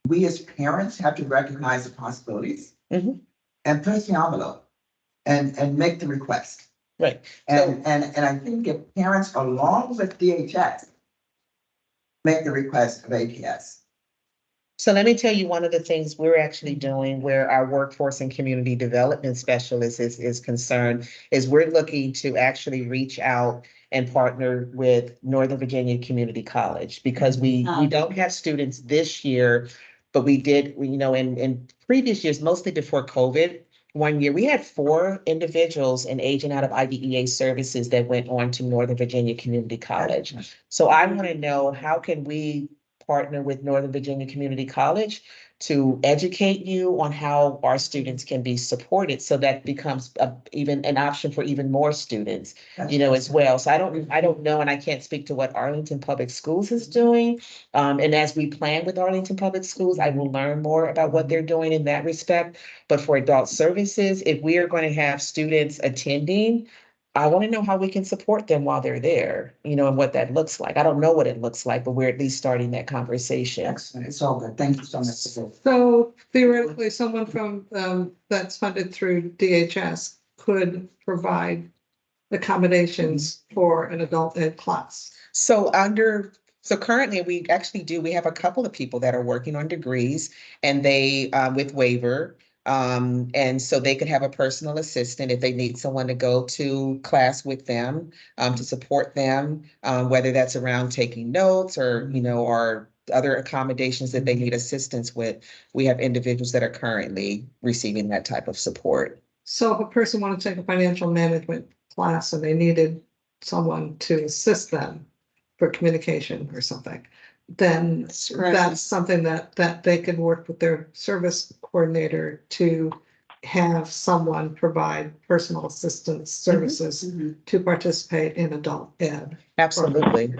we as parents have to recognize the possibilities and push the envelope and make the request. Right. And I think if parents, along with DHS, make the request of APS. So let me tell you one of the things we're actually doing where our workforce and community development specialist is concerned is we're looking to actually reach out and partner with Northern Virginia Community College, because we don't have students this year, but we did, in previous years, mostly before COVID. One year, we had 4 individuals in aging out of IDEA services that went on to Northern Virginia Community College. So I want to know, how can we partner with Northern Virginia Community College to educate you on how our students can be supported, so that becomes even an option for even more students, as well. So I don't know, and I can't speak to what Arlington Public Schools is doing. And as we plan with Arlington Public Schools, I will learn more about what they're doing in that respect. But for adult services, if we are going to have students attending, I want to know how we can support them while they're there, and what that looks like. I don't know what it looks like, but we're at least starting that conversation. Excellent. It's all good. Thank you so much. So theoretically, someone from, that's funded through DHS could provide accommodations for an adult ed class. So currently we have a couple of people that are working on degrees, and they, with waiver. And so they could have a personal assistant if they need someone to go to class with them, to support them, whether that's around taking notes or, or other accommodations that they need assistance with. We have individuals that are currently receiving that type of support. So if a person wanted to take a financial management class and they needed someone to assist them for communication or something, then that's something that they can work with their service coordinator to have someone provide personal assistance services to participate in adult ed. Absolutely.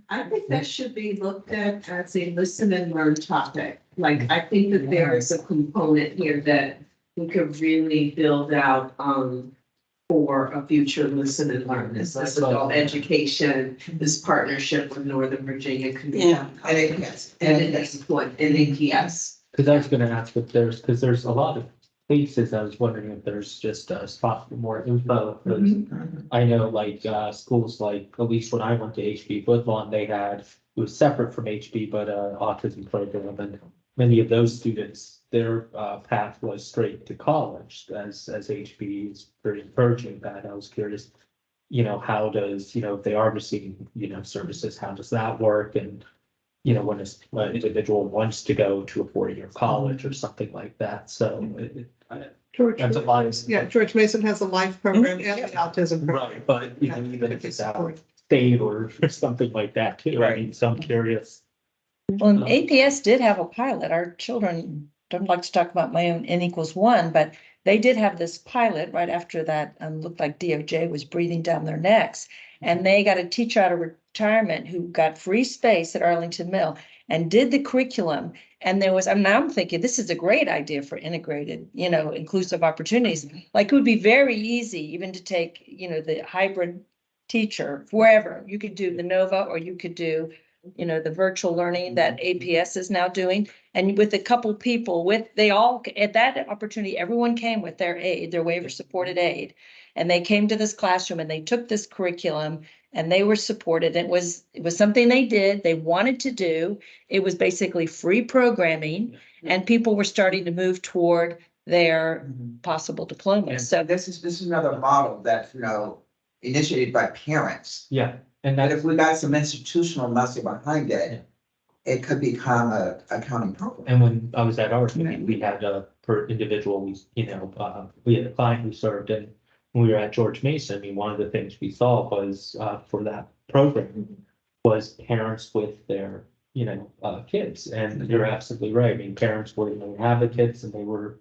I think that should be looked at as a listen and learn topic. Like, I think that there is a component here that we could really build out for a future listen and learn. This adult education, this partnership with Northern Virginia Community. Yeah. And APS. And APS. Because I was gonna ask if because there's a lot of cases, I was wondering if there's just a spot for more info. Because I know schools like, at least when I went to HB Woodlawn, it was separate from HB, but autism program, and many of those students, their path was straight to college, as HB is very encouraging that. I was curious, how does, if they are receiving, services, how does that work? And, when an individual wants to go to a 4-year college or something like that. So George Mason has a life program and the autism program. Right, but even if it's out of state or something like that too. I mean, so I'm curious, Well, APS did have a pilot. Our children don't like to talk about my own N=1, but they did have this pilot right after that, looked like DOJ was breathing down their necks. And they got a teacher out of retirement who got free space at Arlington Mill and did the curriculum. And there was, I'm thinking, this is a great idea for integrated, inclusive opportunities. Like, it would be very easy even to take, the hybrid teacher, wherever. You could do the Nova, or you could do the virtual learning that APS is now doing. And with a couple people they all, at that opportunity, everyone came with their aid, their waiver supported aid. And they came to this classroom and they took this curriculum and they were supported. It was something they did, they wanted to do. It was basically free programming, and people were starting to move toward their possible diplomas. So This is another model that, initiated by parents. Yeah, and But that's, if we got some institutional muscle behind it, it could become a accounting program. and when I was at our meeting, we had per individual, we had a client who served, and when we were at George Mason, I mean, one of the things we saw was, for that program was parents with their, kids, and you're absolutely right. I mean, parents were, have the kids and they were,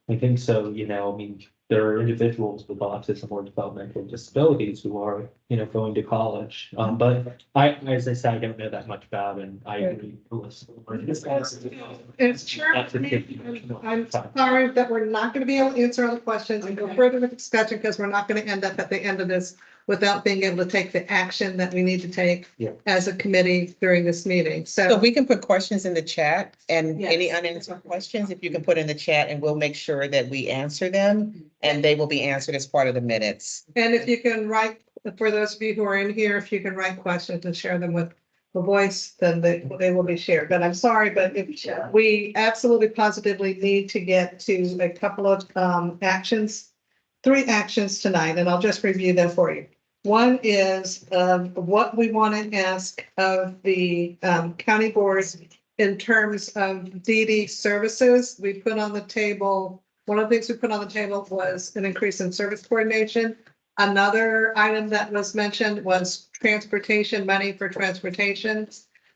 I think so, I mean, there are individuals with autism or developmental disabilities who are, going to college. But as I said, I don't know that much about, and I agree. It's true. I'm sorry that we're not going to be able to answer all the questions and go further with discussion, because we're not going to end up at the end of this without being able to take the action that we need to take as a committee during this meeting. So we can put questions in the chat, and Yes. any unanswered questions, if you can put in the chat, and we'll make sure that we answer them, and they will be answered as part of the minutes. And if you can write, for those of you who are in here, if you can write questions and share them with the voice, then they will be shared. But I'm sorry, but if we absolutely positively need to get to a couple of actions, 3 actions tonight, and I'll just review them for you. One is what we want to ask of the county boards in terms of DD services. We put on the table, one of the things we put on the table was an increase in service coordination. Another item that was mentioned was transportation, money for transportation.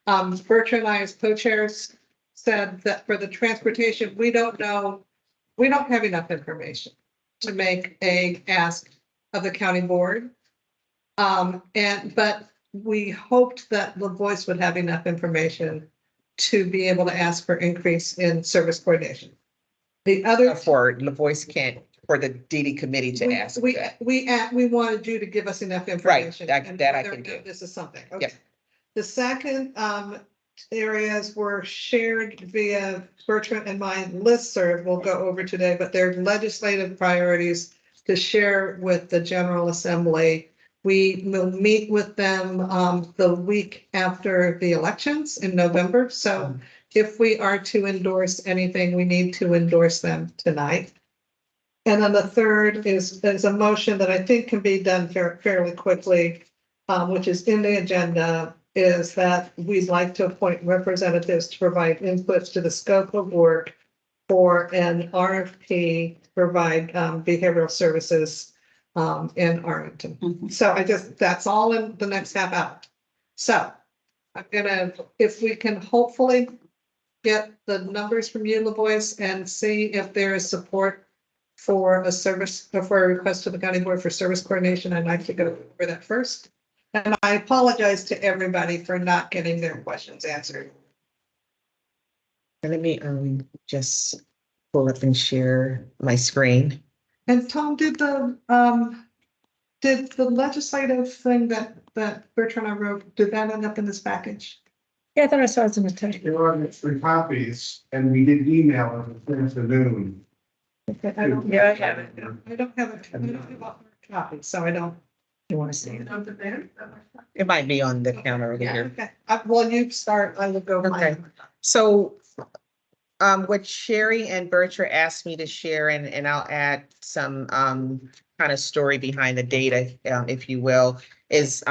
Bertrand and I, as co-chairs, said that for the transportation, we don't have enough information to make a ask of the county board. But we hoped that the voice would have enough information to be able to ask for increase in service coordination. The other For the voice for the DD committee to ask. we wanted you to give us enough information. Right, that I whether can do. This is something. Yeah. Okay. The second areas were shared via Bertrand and my listserv we'll go over today, but they're legislative priorities to share with the General Assembly. We will meet with them the week after the elections in November. So if we are to endorse anything, we need to endorse them tonight. And then the third is a motion that I think can be done fairly quickly, which is in the agenda, is that we'd like to appoint representatives to provide inputs to the scope of work for an RFP to provide behavioral services in Arlington. So that's all in the next half hour. So I'm gonna, if we can hopefully get the numbers from you, LaVoice, and see if there is support for a service, for a request to the county board for service coordination. I'd like to go over that first. And I apologize to everybody for not getting their questions answered. Let me just pull up and share my screen. And Tom, did the legislative thing that Bertrand and I wrote, did that end up in this package? Yeah, I thought I saw it in the text. There are 3 copies, and we did email it this afternoon. Okay, I don't have it. I don't have a copy, so I don't. You want to see it? It might be on the counter over here. Okay, well, you start, I will go. Okay. So what Sherry and Bertrand asked me to share, and I'll add some kind of story behind the data, if you will, is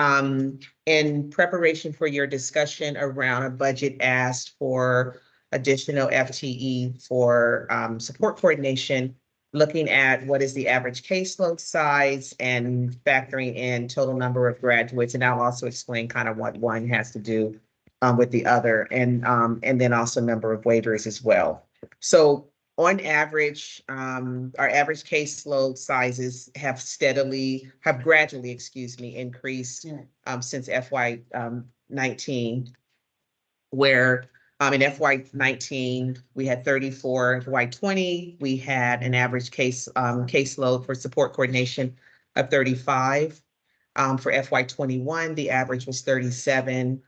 in preparation for your discussion around a budget asked for additional FTE for support coordination, looking at what is the average caseload size and factoring in total number of graduates. And I'll also explain kind of what one has to do with the other, and then also number of waivers as well. So on average, our average caseload sizes have gradually, increased since FY 19, where in FY 19, we had 34, FY 20, we had an average caseload for support coordination of 35. For FY 21, the average was 37.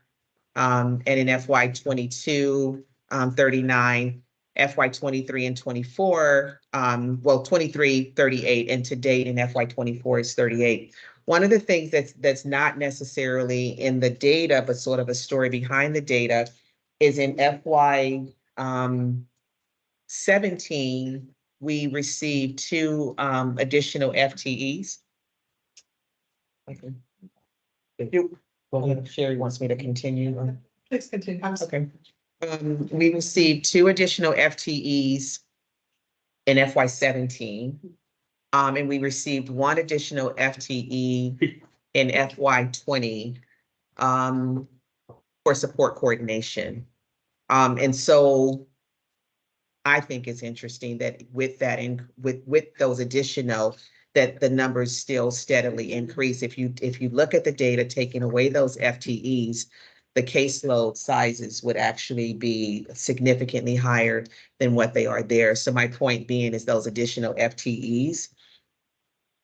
And in FY 22, 39, FY 23 and 24, 23, 38, and to date in FY 24 is 38. One of the things that's not necessarily in the data, but sort of a story behind the data, is in FY 17, we received 2 additional FTEs. Okay. Sherry wants me to continue. Please continue. Okay. We received 2 additional FTEs in FY 17. And we received 1 additional FTE in FY 20 for support coordination. And so I think it's interesting that with that, with those additional, that the numbers still steadily increase. If you look at the data, taking away those FTEs, the caseload sizes would actually be significantly higher than what they are there. So my point being is those additional FTEs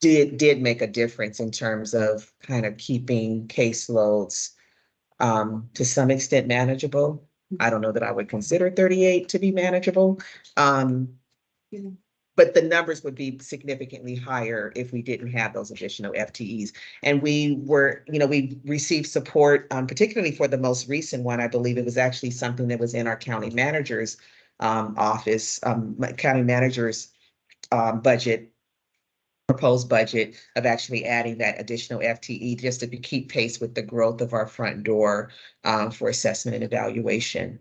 did make a difference in terms of kind of keeping caseloads to some extent manageable. I don't know that I would consider 38 to be manageable. But the numbers would be significantly higher if we didn't have those additional FTEs. And we received support, particularly for the most recent one. I believe it was actually something that was in our county manager's office, county manager's budget, proposed budget, of actually adding that additional FTE just to keep pace with the growth of our front door for assessment and evaluation.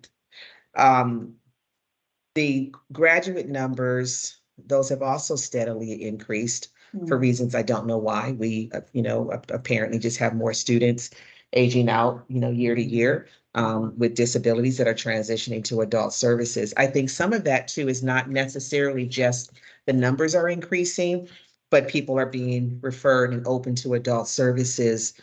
The graduate numbers, those have also steadily increased for reasons I don't know why. We, apparently just have more students aging out, year to year with disabilities that are transitioning to adult services. I think some of that too is not necessarily just the numbers are increasing, but people are being referred and open to adult services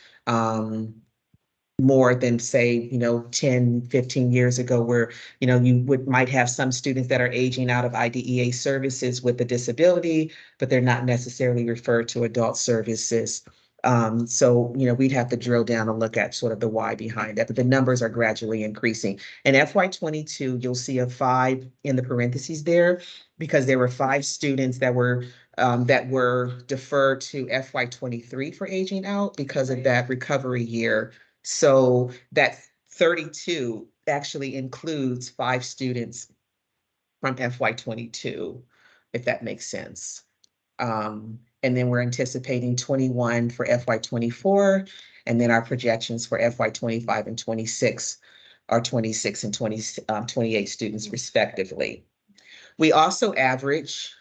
more than say, 10, 15 years ago, where, you might have some students that are aging out of IDEA services with a disability, but they're not necessarily referred to adult services. So, we'd have to drill down and look at sort of the why behind that, but the numbers are gradually increasing. In FY 22, you'll see a 5 in the parentheses there, because there were 5 students that were deferred to FY 23 for aging out because of that recovery year. So that 32 actually includes 5 students from FY 22, if that makes sense. And then we're anticipating 21 for FY 24, and then our projections for FY 25 and 26 are 26 and 28 students respectively. We also average,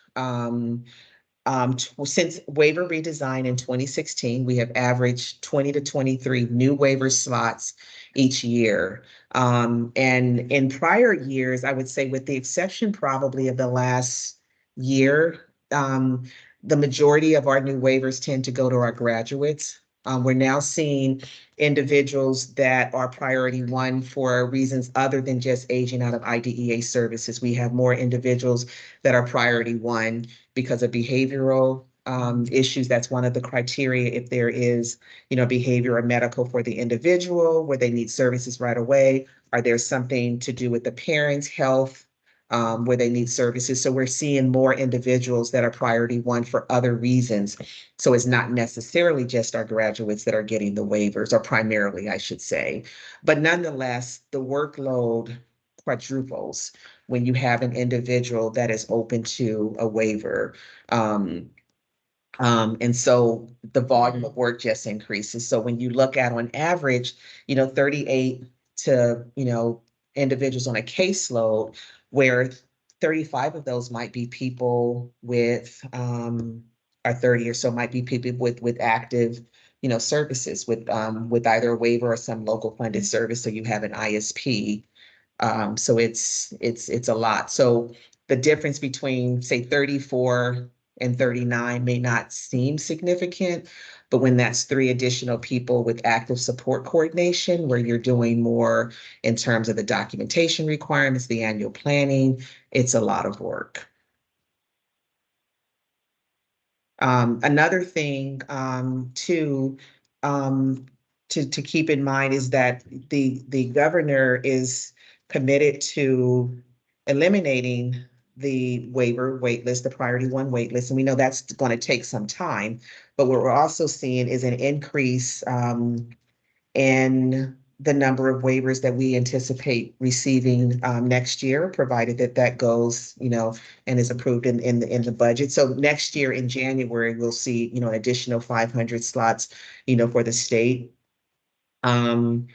since waiver redesign in 2016, we have averaged 20 to 23 new waiver slots each year. And in prior years, I would say with the exception probably of the last year, the majority of our new waivers tend to go to our graduates. We're now seeing individuals that are priority 1 for reasons other than just aging out of IDEA services. We have more individuals that are priority 1 because of behavioral issues. That's one of the criteria. If there is, behavior or medical for the individual where they need services right away, or there's something to do with the parents' health where they need services. So we're seeing more individuals that are priority 1 for other reasons. So it's not necessarily just our graduates that are getting the waivers, or primarily, I should say. But nonetheless, the workload quadruples when you have an individual that is open to a waiver. And so the volume of work just increases. So when you look at on average, 38 to, individuals on a caseload, where 35 of those might be people with, or 30 or so might be people with active, services with either a waiver or some local funded service. So you have an ISP. So it's a lot. So the difference between, say, 34 and 39 may not seem significant, but when that's 3 additional people with active support coordination, where you're doing more in terms of the documentation requirements, the annual planning, it's a lot of work. Another thing, too, to keep in mind is that the governor is committed to eliminating the waiver wait list, the priority 1 wait list. And we know that's going to take some time, but what we're also seeing is an increase, in the number of waivers that we anticipate receiving, next year, provided that that goes, and is approved in the budget. So next year in January, we'll see, an additional 500 slots, for the state. And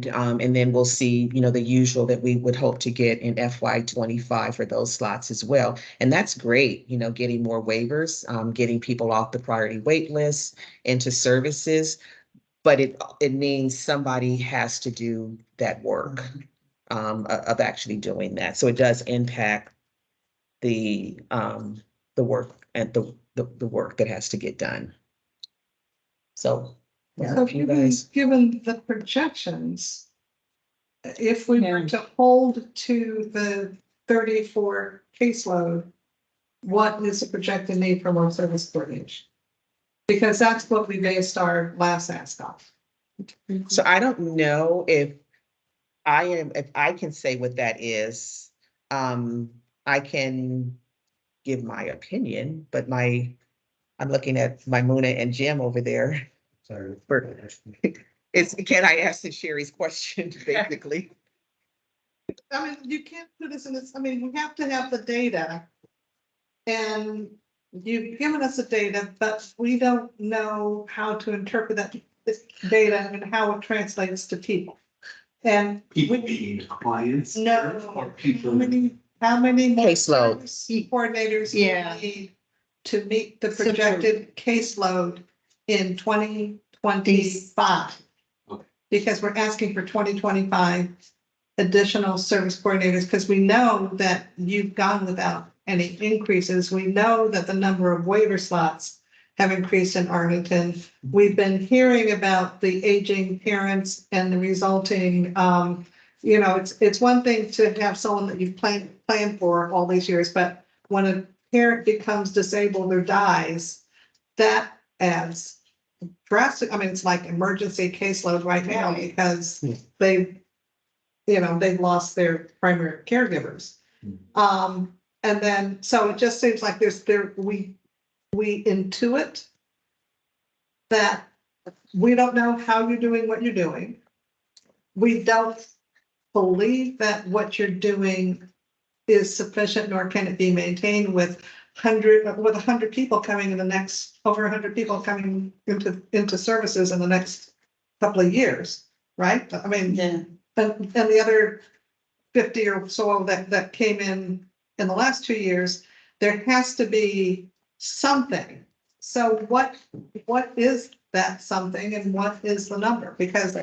then we'll see, the usual that we would hope to get in FY25 for those slots as well. And that's great, getting more waivers, getting people off the priority wait list into services. But it means somebody has to do that work, of actually doing that. So it does impact the work and the work that has to get done. So, So given the projections, if we were to hold to the 34 caseload, what is the projected need for more service coordination? Because that's what we based our last ask off. So I don't know if I can say what that is. I can give my opinion, but I'm looking at my Muna and Jim over there. Sorry. Can I ask Sherry's question, basically? I mean, you can't put us in this, I mean, we have to have the data. And you've given us the data, but we don't know how to interpret that data and how it translates to people. And People being clients? No. Or people? How many caseload coordinators you need to meet the projected caseload in 2025? Okay. Because we're asking for 2025 additional service coordinators, because we know that you've gone without any increases. We know that the number of waiver slots have increased in Arlington. We've been hearing about the aging parents and the resulting, it's one thing to have someone that you've planned for all these years, but when a parent becomes disabled or dies, that adds drastic, I mean, it's like emergency caseload right now because they've lost their primary caregivers. And then, so it just seems like we intuit that we don't know how you're doing what you're doing. We don't believe that what you're doing is sufficient, nor can it be maintained with 100 people coming in the next, over 100 people coming into services in the next couple of years, right? I mean, and the other 50 or so that came in the last 2 years, there has to be something. So what is that something and what is the number? Because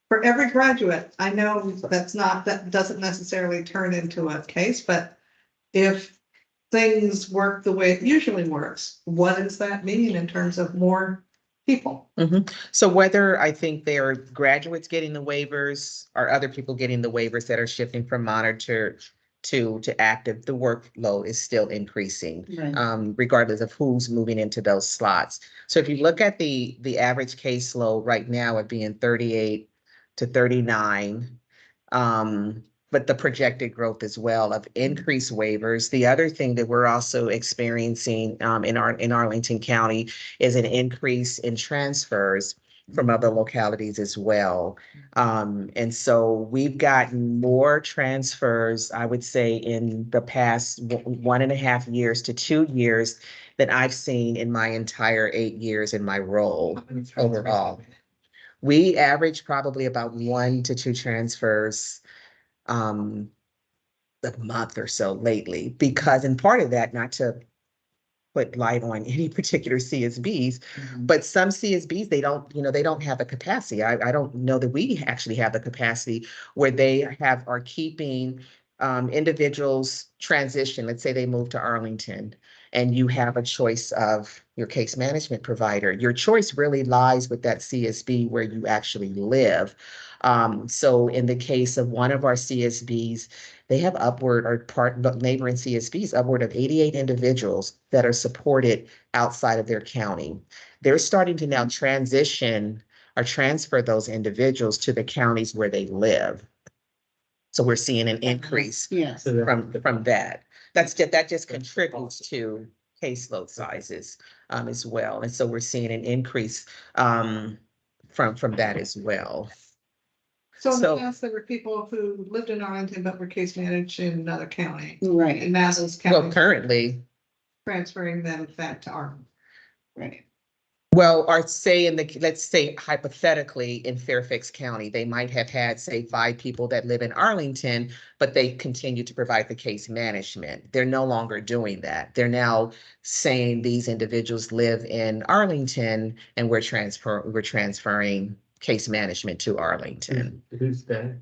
for every graduate, I know that doesn't necessarily turn into a case, but if things work the way it usually works, what does that mean in terms of more people? So whether I think they are graduates getting the waivers or other people getting the waivers that are shifting from monitor to active, the workload is still increasing, regardless of who's moving into those slots. So if you look at the average caseload right now at being 38 to 39, but the projected growth as well of increased waivers. The other thing that we're also experiencing in Arlington County is an increase in transfers from other localities as well. And so we've gotten more transfers, I would say, in the past 1.5 years to 2 years than I've seen in my entire 8 years in my role overall. We average probably about 1 to 2 transfers a month or so lately, because, and part of that, not to put light on any particular CSBs, but some CSBs, they don't, they don't have the capacity. I don't know that we actually have the capacity where they are keeping individuals transition. Let's say they move to Arlington and you have a choice of your case management provider. Your choice really lies with that CSB where you actually live. So in the case of one of our CSBs, they have neighboring CSBs, upward of 88 individuals that are supported outside of their county. They're starting to now transition or transfer those individuals to the counties where they live. So we're seeing an increase from that. That just contributes to caseload sizes as well. And so we're seeing an increase from that as well. So in the past, there were people who lived in Arlington but were case managed in another county. Right. And now those Well, counties currently, transferring them back to Arlington. Right. well, or say let's say hypothetically in Fairfax County, they might have had, say, 5 people that live in Arlington, but they continue to provide the case management. They're no longer doing that. They're now saying these individuals live in Arlington and we're transferring case management to Arlington. Who's that?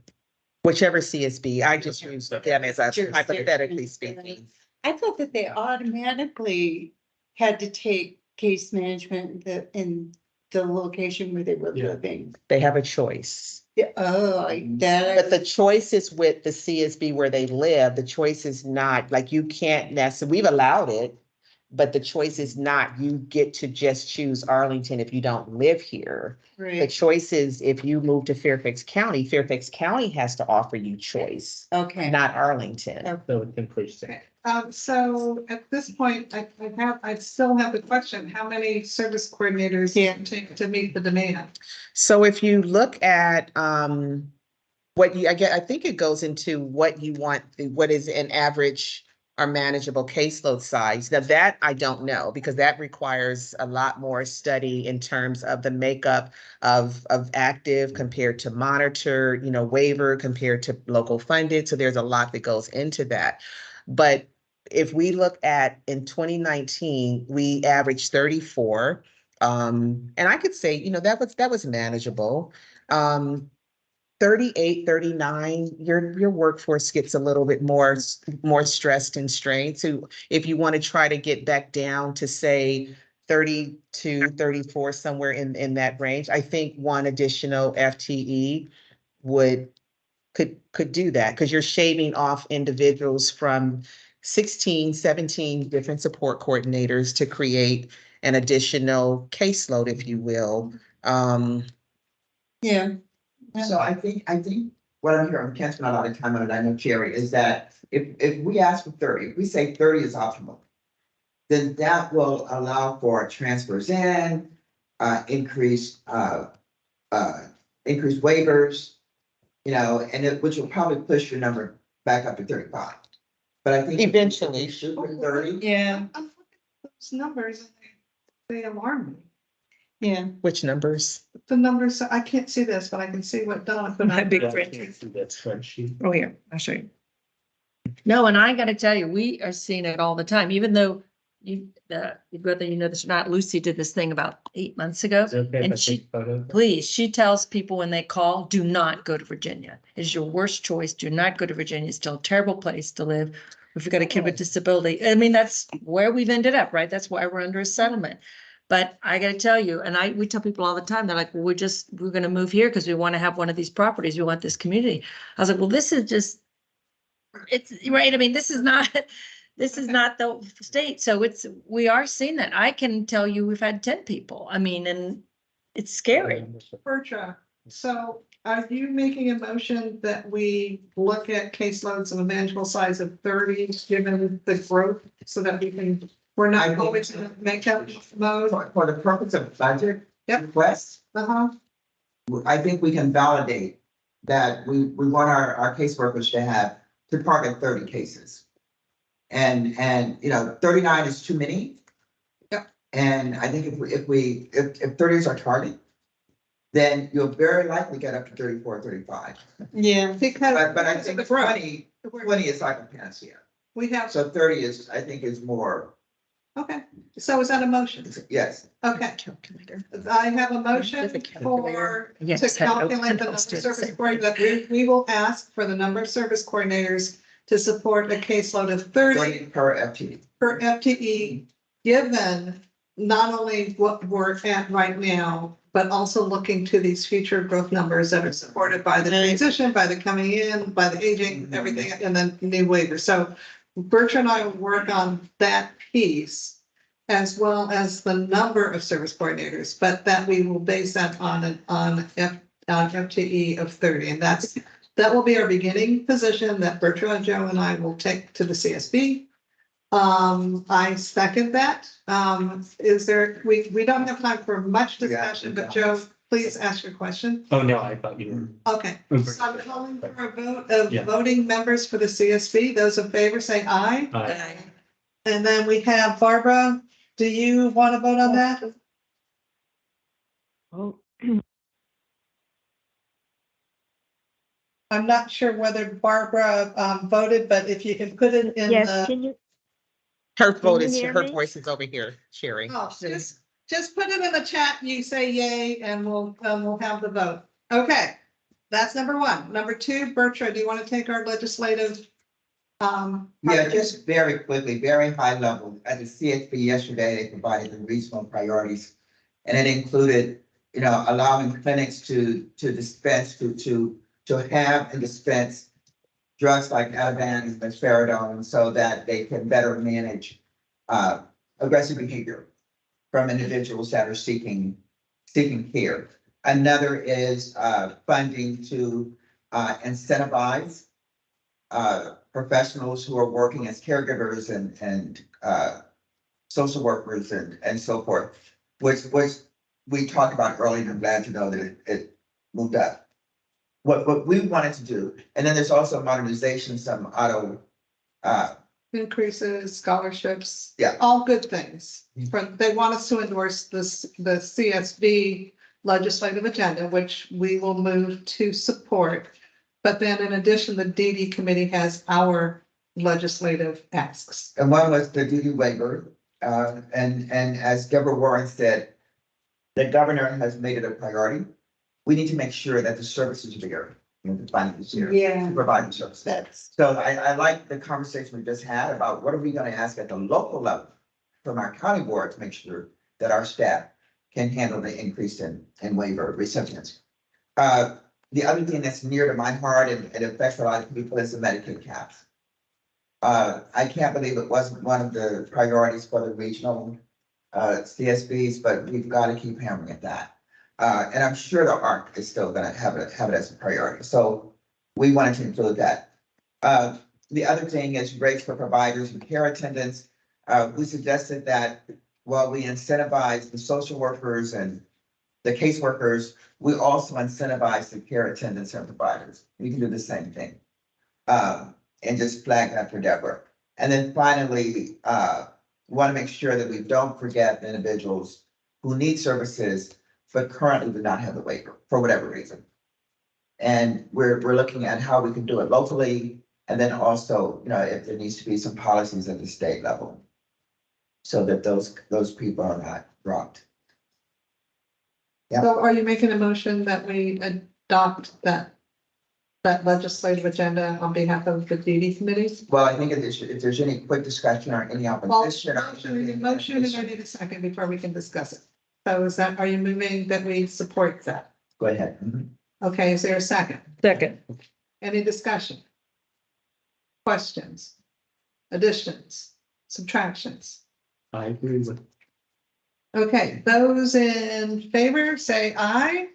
Whichever CSB, I just use them as a hypothetically speaking. I thought that they automatically had to take case management in the location where they were living. They have a choice. Yeah, oh, But the choice is with the CSB where they live. The choice is not, like, you can't necessarily, we've allowed it, but the choice is not, you get to just choose Arlington if you don't live here. The Right. choice is if you move to Fairfax County has to offer you choice, Okay. not Arlington. So it's increasing. So at this point, I still have the question, how many service coordinators take to meet the demand? So if you look at I think it goes into what you want, what is an average or manageable caseload size. Now that I don't know, because that requires a lot more study in terms of the makeup of active compared to monitor, waiver compared to local funded. So there's a lot that goes into that. But if we look at in 2019, we averaged 34. And I could say, that was manageable. 38, 39, your workforce gets a little bit more stressed and strained. So if you want to try to get back down to, say, 32, 34, somewhere in that range, I think one additional FTE could do that, because you're shaving off individuals from 16, 17 different support coordinators to create an additional caseload, if you will. Yeah. So I think what I'm hearing, can't spend a lot of time on it, I know, Jerry, is that if we ask for 30, if we say 30 is optimal, then that will allow for transfers increased waivers, which will probably push your number back up to 35. But I think eventually, shoot for 30. Yeah. I'm looking at those numbers, and they alarm me. Yeah. Which numbers? The numbers, I can't see this, but I can see what Donna put My on. big Yeah, I print. can't see that spreadsheet. Oh, here, I'll show you. No, and I gotta tell you, we are seeing it all the time, even though whether you know this or not, Lucy did this thing about 8 months ago. Is it okay if I And take a photo? please, she tells people when they call, do not go to Virginia. It is your worst choice. Do not go to Virginia. It's still a terrible place to live. If you've got a kid with disability, I mean, that's where we've ended up, right? That's why we're under a settlement. But I gotta tell you, and we tell people all the time, they're like, well, we're gonna move here because we want to have one of these properties. We want this community. I was like, well, this is just, it's right. I mean, this is not the state. So we are seeing that. I can tell you, we've had 10 people. I mean, and it's scary. Bertra, so are you making a motion that we look at caseloads of a manageable size of 30, given the growth, so that we're not going to make up mode? For the purpose of budget requests, I think we can validate that we want our caseworkers to target 30 cases. And 39 is too many. Yep. And I think if 30 is our target, then you'll very likely get up to 34, 35. Yeah. Because But I think 20 is like a panacea. we have So 30 is more Okay, so is that a motion? Yes. Okay, I have a motion With a calculator. for, Yes, to had open calculate the number of house, did the service same. coordinators. We will ask for the number of service coordinators to support a caseload of 30 Per FTE. per FTE, given not only what we're at right now, but also looking to these future growth numbers that are supported by the transition, by the coming in, by the aging, everything, and then new waivers. So Bertrand and I will work on that piece as well as the number of service coordinators, but that we will base that on FTE of 30. And that will be our beginning position that Bertrand, Joe, and I will take to the CSB. I second that. Is there, we don't have time for much discussion, but Joe, please ask your question. Oh, no, I thought you Okay, were. so I'm calling for a vote of Yeah. voting members for the CSB. Those in favor say aye. Aye. And then we have Barbara. Do you want to vote on that? Oh, I'm not sure whether Barbara voted, but if you can put it in Yes, the. can you, Her vote you is, hear her me? voice is over here, Sherry. Oh, just put it in the chat. You say yay and we'll have the vote. Okay, that's number one. Number two, Bertrand, do you want to take our legislative? Yeah, just very quickly, very high level. At the CHP yesterday, they provided the regional priorities. And it included, allowing clinics to dispense, to have and dispense drugs like Ativan and risperidone so that they can better manage aggressive behavior from individuals that are seeking care. Another is funding to incentivize professionals who are working as caregivers and social workers and so forth, which we talked about earlier. I'm glad to know that it moved up. What we wanted to do, and then there's also modernization, some auto Increases, scholarships. Yeah. All good things. They want us to endorse the CSB legislative agenda, which we will move to support. But then in addition, the DD committee has our legislative asks. And one was the duty waiver. And as Deborah Warren said, the governor has made it a priority. We need to make sure that the services are there, the funding is here. Yeah. To provide the services. That's, So I like the conversation we just had about what are we gonna ask at the local level from our county board to make sure that our staff can handle the increase in waiver recipients. The other thing that's near to my heart and it affects a lot of people is the Medicaid caps. I can't believe it wasn't one of the priorities for the regional CSBs, but we've got to keep hammering at that. And I'm sure the ARC is still gonna have it as a priority. So we wanted to include that. The other thing is rates for providers and care attendants. We suggested that while we incentivize the social workers and the caseworkers, we also incentivize the care attendants and providers. We can do the same thing. And just flag that for Deborah. And then finally, want to make sure that we don't forget the individuals who need services, but currently do not have the waiver for whatever reason. And we're looking at how we can do it locally, and then also, if there needs to be some policies at the state level, so that those people are not dropped. Yeah. So are you making a motion that we adopt that legislative agenda on behalf of the DD committees? Well, I think if there's any quick discussion or any opposition. Motion, and I need a second before we can discuss it. So are you moving that we support that? Go ahead. Mhm. Okay, is there a second? second. Any discussion? Questions? Additions? Subtractions? I agree with. Okay, those in favor say aye.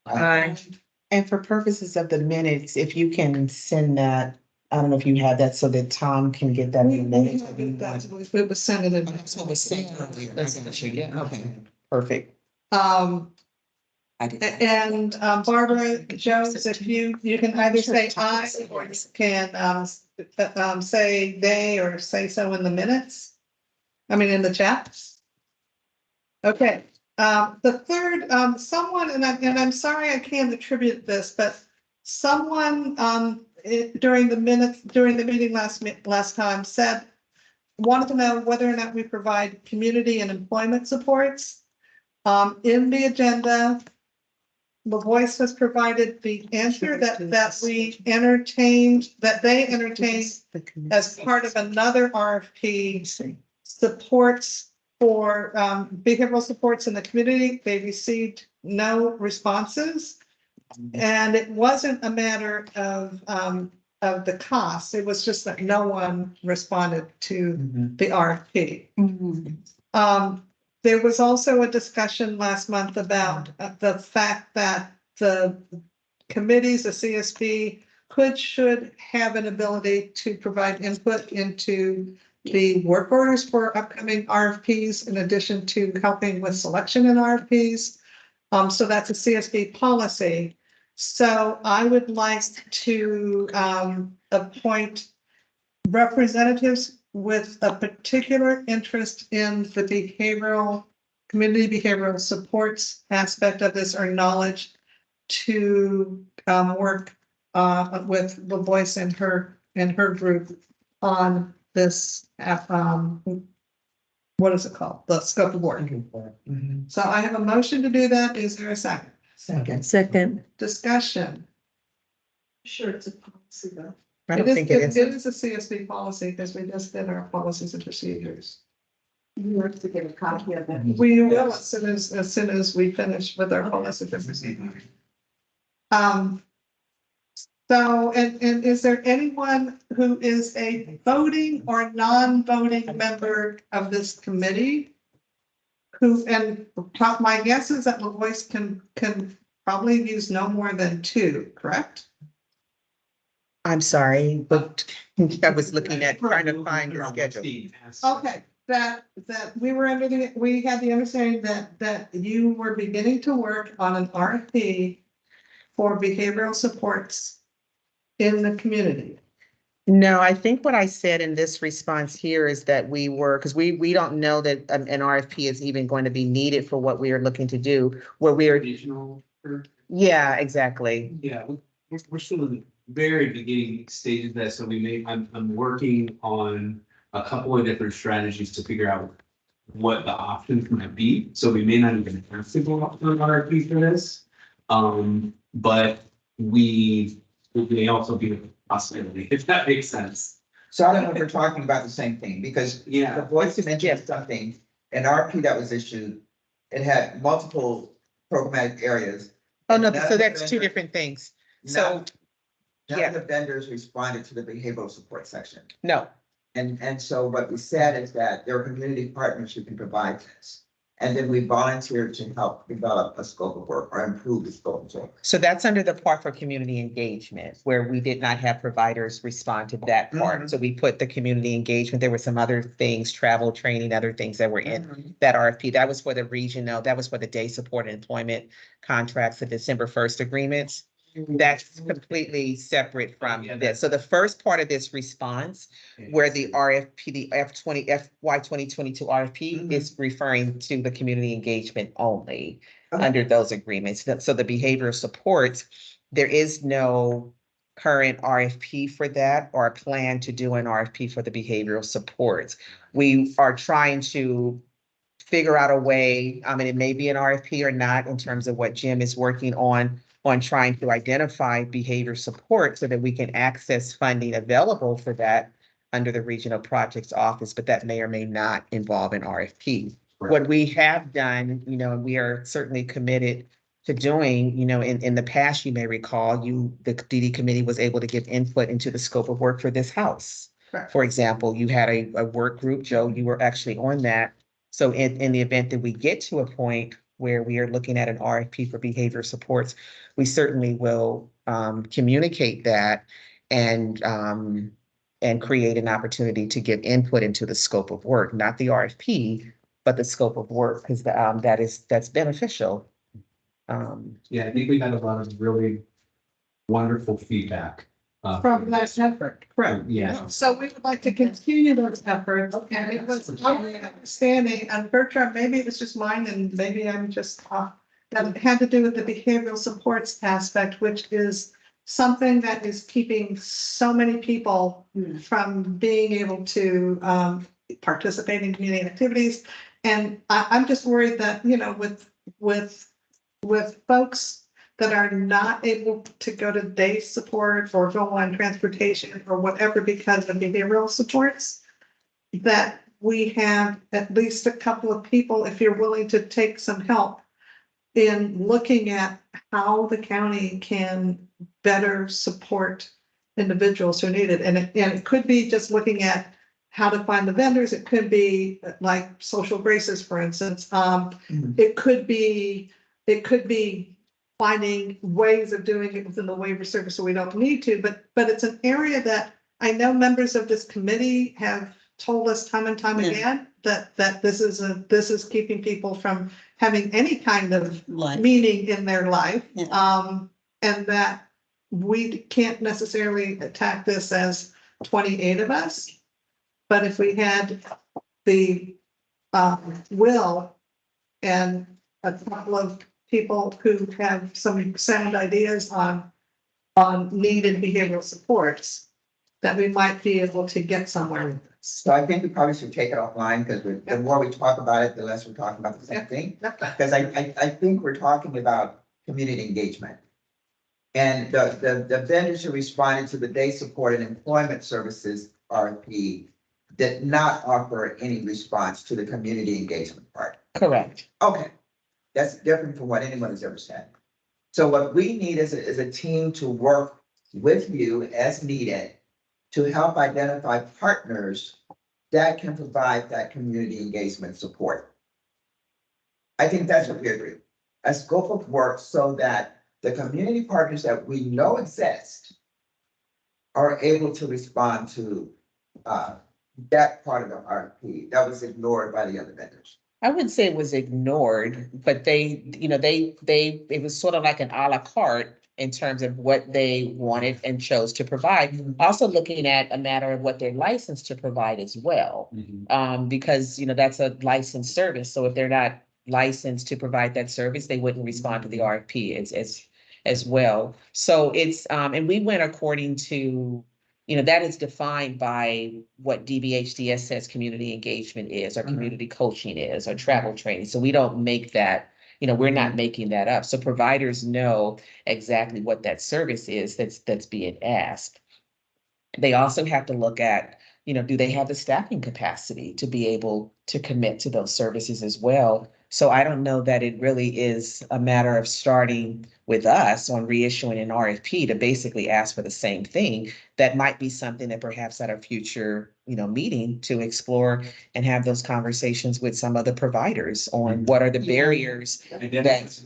Aye. And for purposes of the minutes, if you can send that, I don't know if you have that so that Tom can get that. in the minutes. It was sent in. That's what was sent earlier. Yeah. Okay, perfect. And Barbara Jones, if you can either say aye or you can say nay or say so in the minutes. I mean, in the chat. Okay, the third, someone, and I'm sorry I can't attribute this, but someone during the meeting last time said wanted to know whether or not we provide community and employment supports. In the agenda, the Voice has provided the answer that we entertained, that they entertained as part of another RFP, supports for behavioral supports in the community. They received no responses. And it wasn't a matter of the cost. It was just that no one responded to the RFP. There was also a discussion last month about the fact that the committees, the CSB, should have an ability to provide input into the work orders for upcoming RFPs, in addition to helping with selection in RFPs. So that's a CSB policy. So I would like to appoint representatives with a particular interest in the community behavioral supports aspect of this, or knowledge, to work with the Voice and her group on this, what is it called? The scope of work. So I have a motion to do that. Is there a second? Second. Discussion. Sure, it's a policy though. I don't think it is. It is a CSB policy because we just did our policies and procedures. You have to get a copy of it. We will as soon as we finish with our policies and procedures. So, and is there anyone who is a voting or non-voting member of this committee? My guess is that the Voice can probably use no more than 2, correct? I'm sorry, but I was looking at trying to find your schedule. Okay, that we had the understanding that you were beginning to work on an RFP for behavioral supports in the community. No, I think what I said in this response here is that because we don't know that an RFP is even going to be needed for what we are looking to do, where we are. Regional. Yeah, exactly. Yeah, we're still in the very beginning stages of that, so I'm working on a couple of different strategies to figure out what the options might be. So we may not even have to go up to an RFP for this. But it may also be a possibility, if that makes sense. So I don't know if we're talking about the same thing, because the Voice mentioned something, an RFP that was issued, it had multiple programmatic areas. Oh, no, so that's 2 different things. So None of the vendors responded to the behavioral support section. No. And so what we said is that there are community partners who can provide this. And then we volunteered to help develop a scope of work or improve the scope of work. So that's under the part for community engagement, where we did not have providers respond to that part. So we put the community engagement. There were some other things, travel, training, other things that were in that RFP. That was for the regional, that was for the day support and employment contracts, the December 1st agreements. That's completely separate from this. So the first part of this response, where the RFP, the FY 2022 RFP is referring to the community engagement only under those agreements. So the behavioral supports, there is no current RFP for that or a plan to do an RFP for the behavioral supports. We are trying to figure out a way, it may be an RFP or not, in terms of what Jim is working on trying to identify behavior support so that we can access funding available for that under the regional projects office, but that may or may not involve an RFP. Right. What we have done, and we are certainly committed to doing, in the past, you may recall, the DD committee was able to give input into the scope of work for this house. Right. For example, you had a work group, Joe, you were actually on that. So in the event that we get to a point where we are looking at an RFP for behavior supports, we certainly will communicate that and create an opportunity to give input into the scope of work, not the RFP, but the scope of work, because that's beneficial. Yeah, I think we got a lot of really wonderful feedback. From that effort, correct. Yeah. So we would like to continue those efforts, and it was my understanding, and Bertram, maybe it was just mine, and maybe I'm just that it had to do with the behavioral supports aspect, which is something that is keeping so many people from being able to participate in community activities. And I'm just worried that, with folks that are not able to go to day support or go on transportation or whatever because of behavioral supports, that we have at least a couple of people, if you're willing to take some help in looking at how the county can better support individuals who need it. And it could be just looking at how to find the vendors. It could be like social graces, for instance. It could be finding ways of doing it within the waiver service so we don't need to, but it's an area that I know members of this committee have told us time and time again that this is keeping people from having any kind of meaning in their life. And that we can't necessarily attack this as 28 of us, but if we had the will and a couple of people who have some sound ideas on needed behavioral supports, that we might be able to get somewhere with this. So I think we probably should take it offline because the more we talk about it, the less we're talking about the same thing. Because I think we're talking about community engagement. And the vendors who responded to the day support and employment services RFP did not offer any response to the community engagement part. Correct. Okay, that's different from what anyone has ever said. So what we need is a team to work with you as needed to help identify partners that can provide that community engagement support. I think that's what we agree. A scope of work so that the community partners that we know exist are able to respond to that part of the RFP that was ignored by the other vendors. I wouldn't say it was ignored, but it was sort of like an a la carte in terms of what they wanted and chose to provide. Also looking at a matter of what they're licensed to provide as well. Because, that's a licensed service. So if they're not licensed to provide that service, they wouldn't respond to the RFP as well. So it's, and we went according to, that is defined by what DBHDS says community engagement is, or community coaching is, or travel training. So we don't make that, we're not making that up. So providers know exactly what that service is that's being asked. They also have to look at, do they have the staffing capacity to be able to commit to those services as well? So I don't know that it really is a matter of starting with us on reissuing an RFP to basically ask for the same thing. That might be something that perhaps at a future, meeting to explore and have those conversations with some of the providers on what are the barriers that. I think that's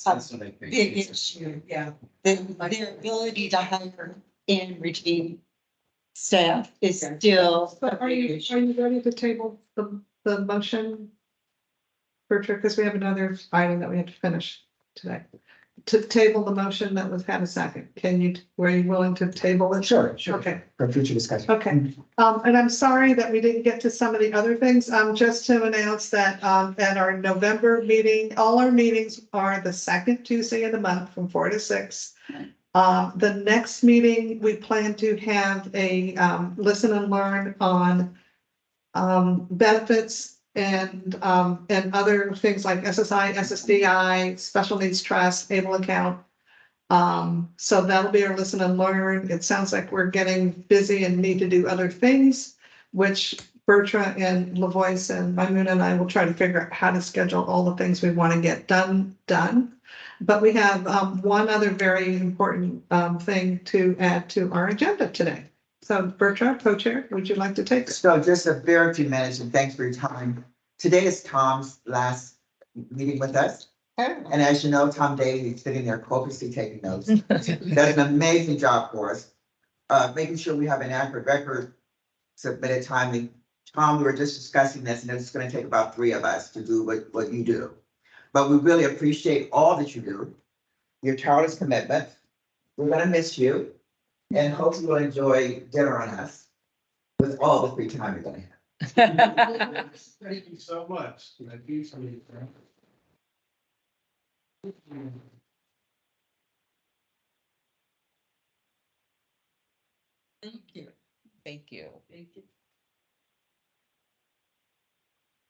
a big issue, their ability to hire and retain staff is still. But are you ready to table the motion? Bertrand, because we have another item that we have to finish today. To table the motion that was had a second. Were you willing to table it? Sure. Okay. For future discussion. Okay. And I'm sorry that we didn't get to some of the other things. Just to announce that at our November meeting, all our meetings are the second Tuesday of the month from 4 to 6. The next meeting, we plan to have a listen and learn on benefits and other things like SSI, SSDI, special needs trust, able account. So that'll be our listen and learn. It sounds like we're getting busy and need to do other things, which Bertrand and LaVoice and Maimuna and I will try to figure out how to schedule all the things we want to get done. But we have one other very important thing to add to our agenda today. So Bertrand, co-chair, would you like to take it? So just a very few minutes and thanks for your time. Today is Tom's last meeting with us. And as you know, Tom Daly is sitting there copiously taking notes. Does an amazing job for us. Making sure we have an accurate record submitted timely. Tom, we were just discussing this and it's going to take about 3 of us to do what you do. But we really appreciate all that you do, your tireless commitment. We're going to miss you and hopefully you'll enjoy dinner on us with all the free time you're going to have. Thank you so much. Thank you so much. Thank you. Thank you.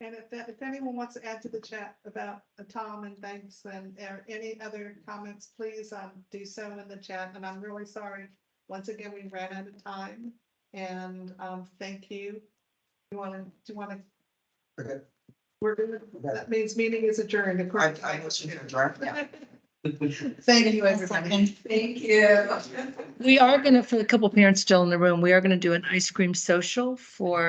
And if anyone wants to add to the chat about Tom and thanks and or any other comments, please do so in the chat. And I'm really sorry. Once again, we ran out of time. And thank you. Do you want to? Okay. We're good. That means meeting is adjourned. I listen to adjourn. Yeah. Thank you, everybody. Thank you. We are gonna, for a couple parents still in the room, we are gonna do an ice cream social for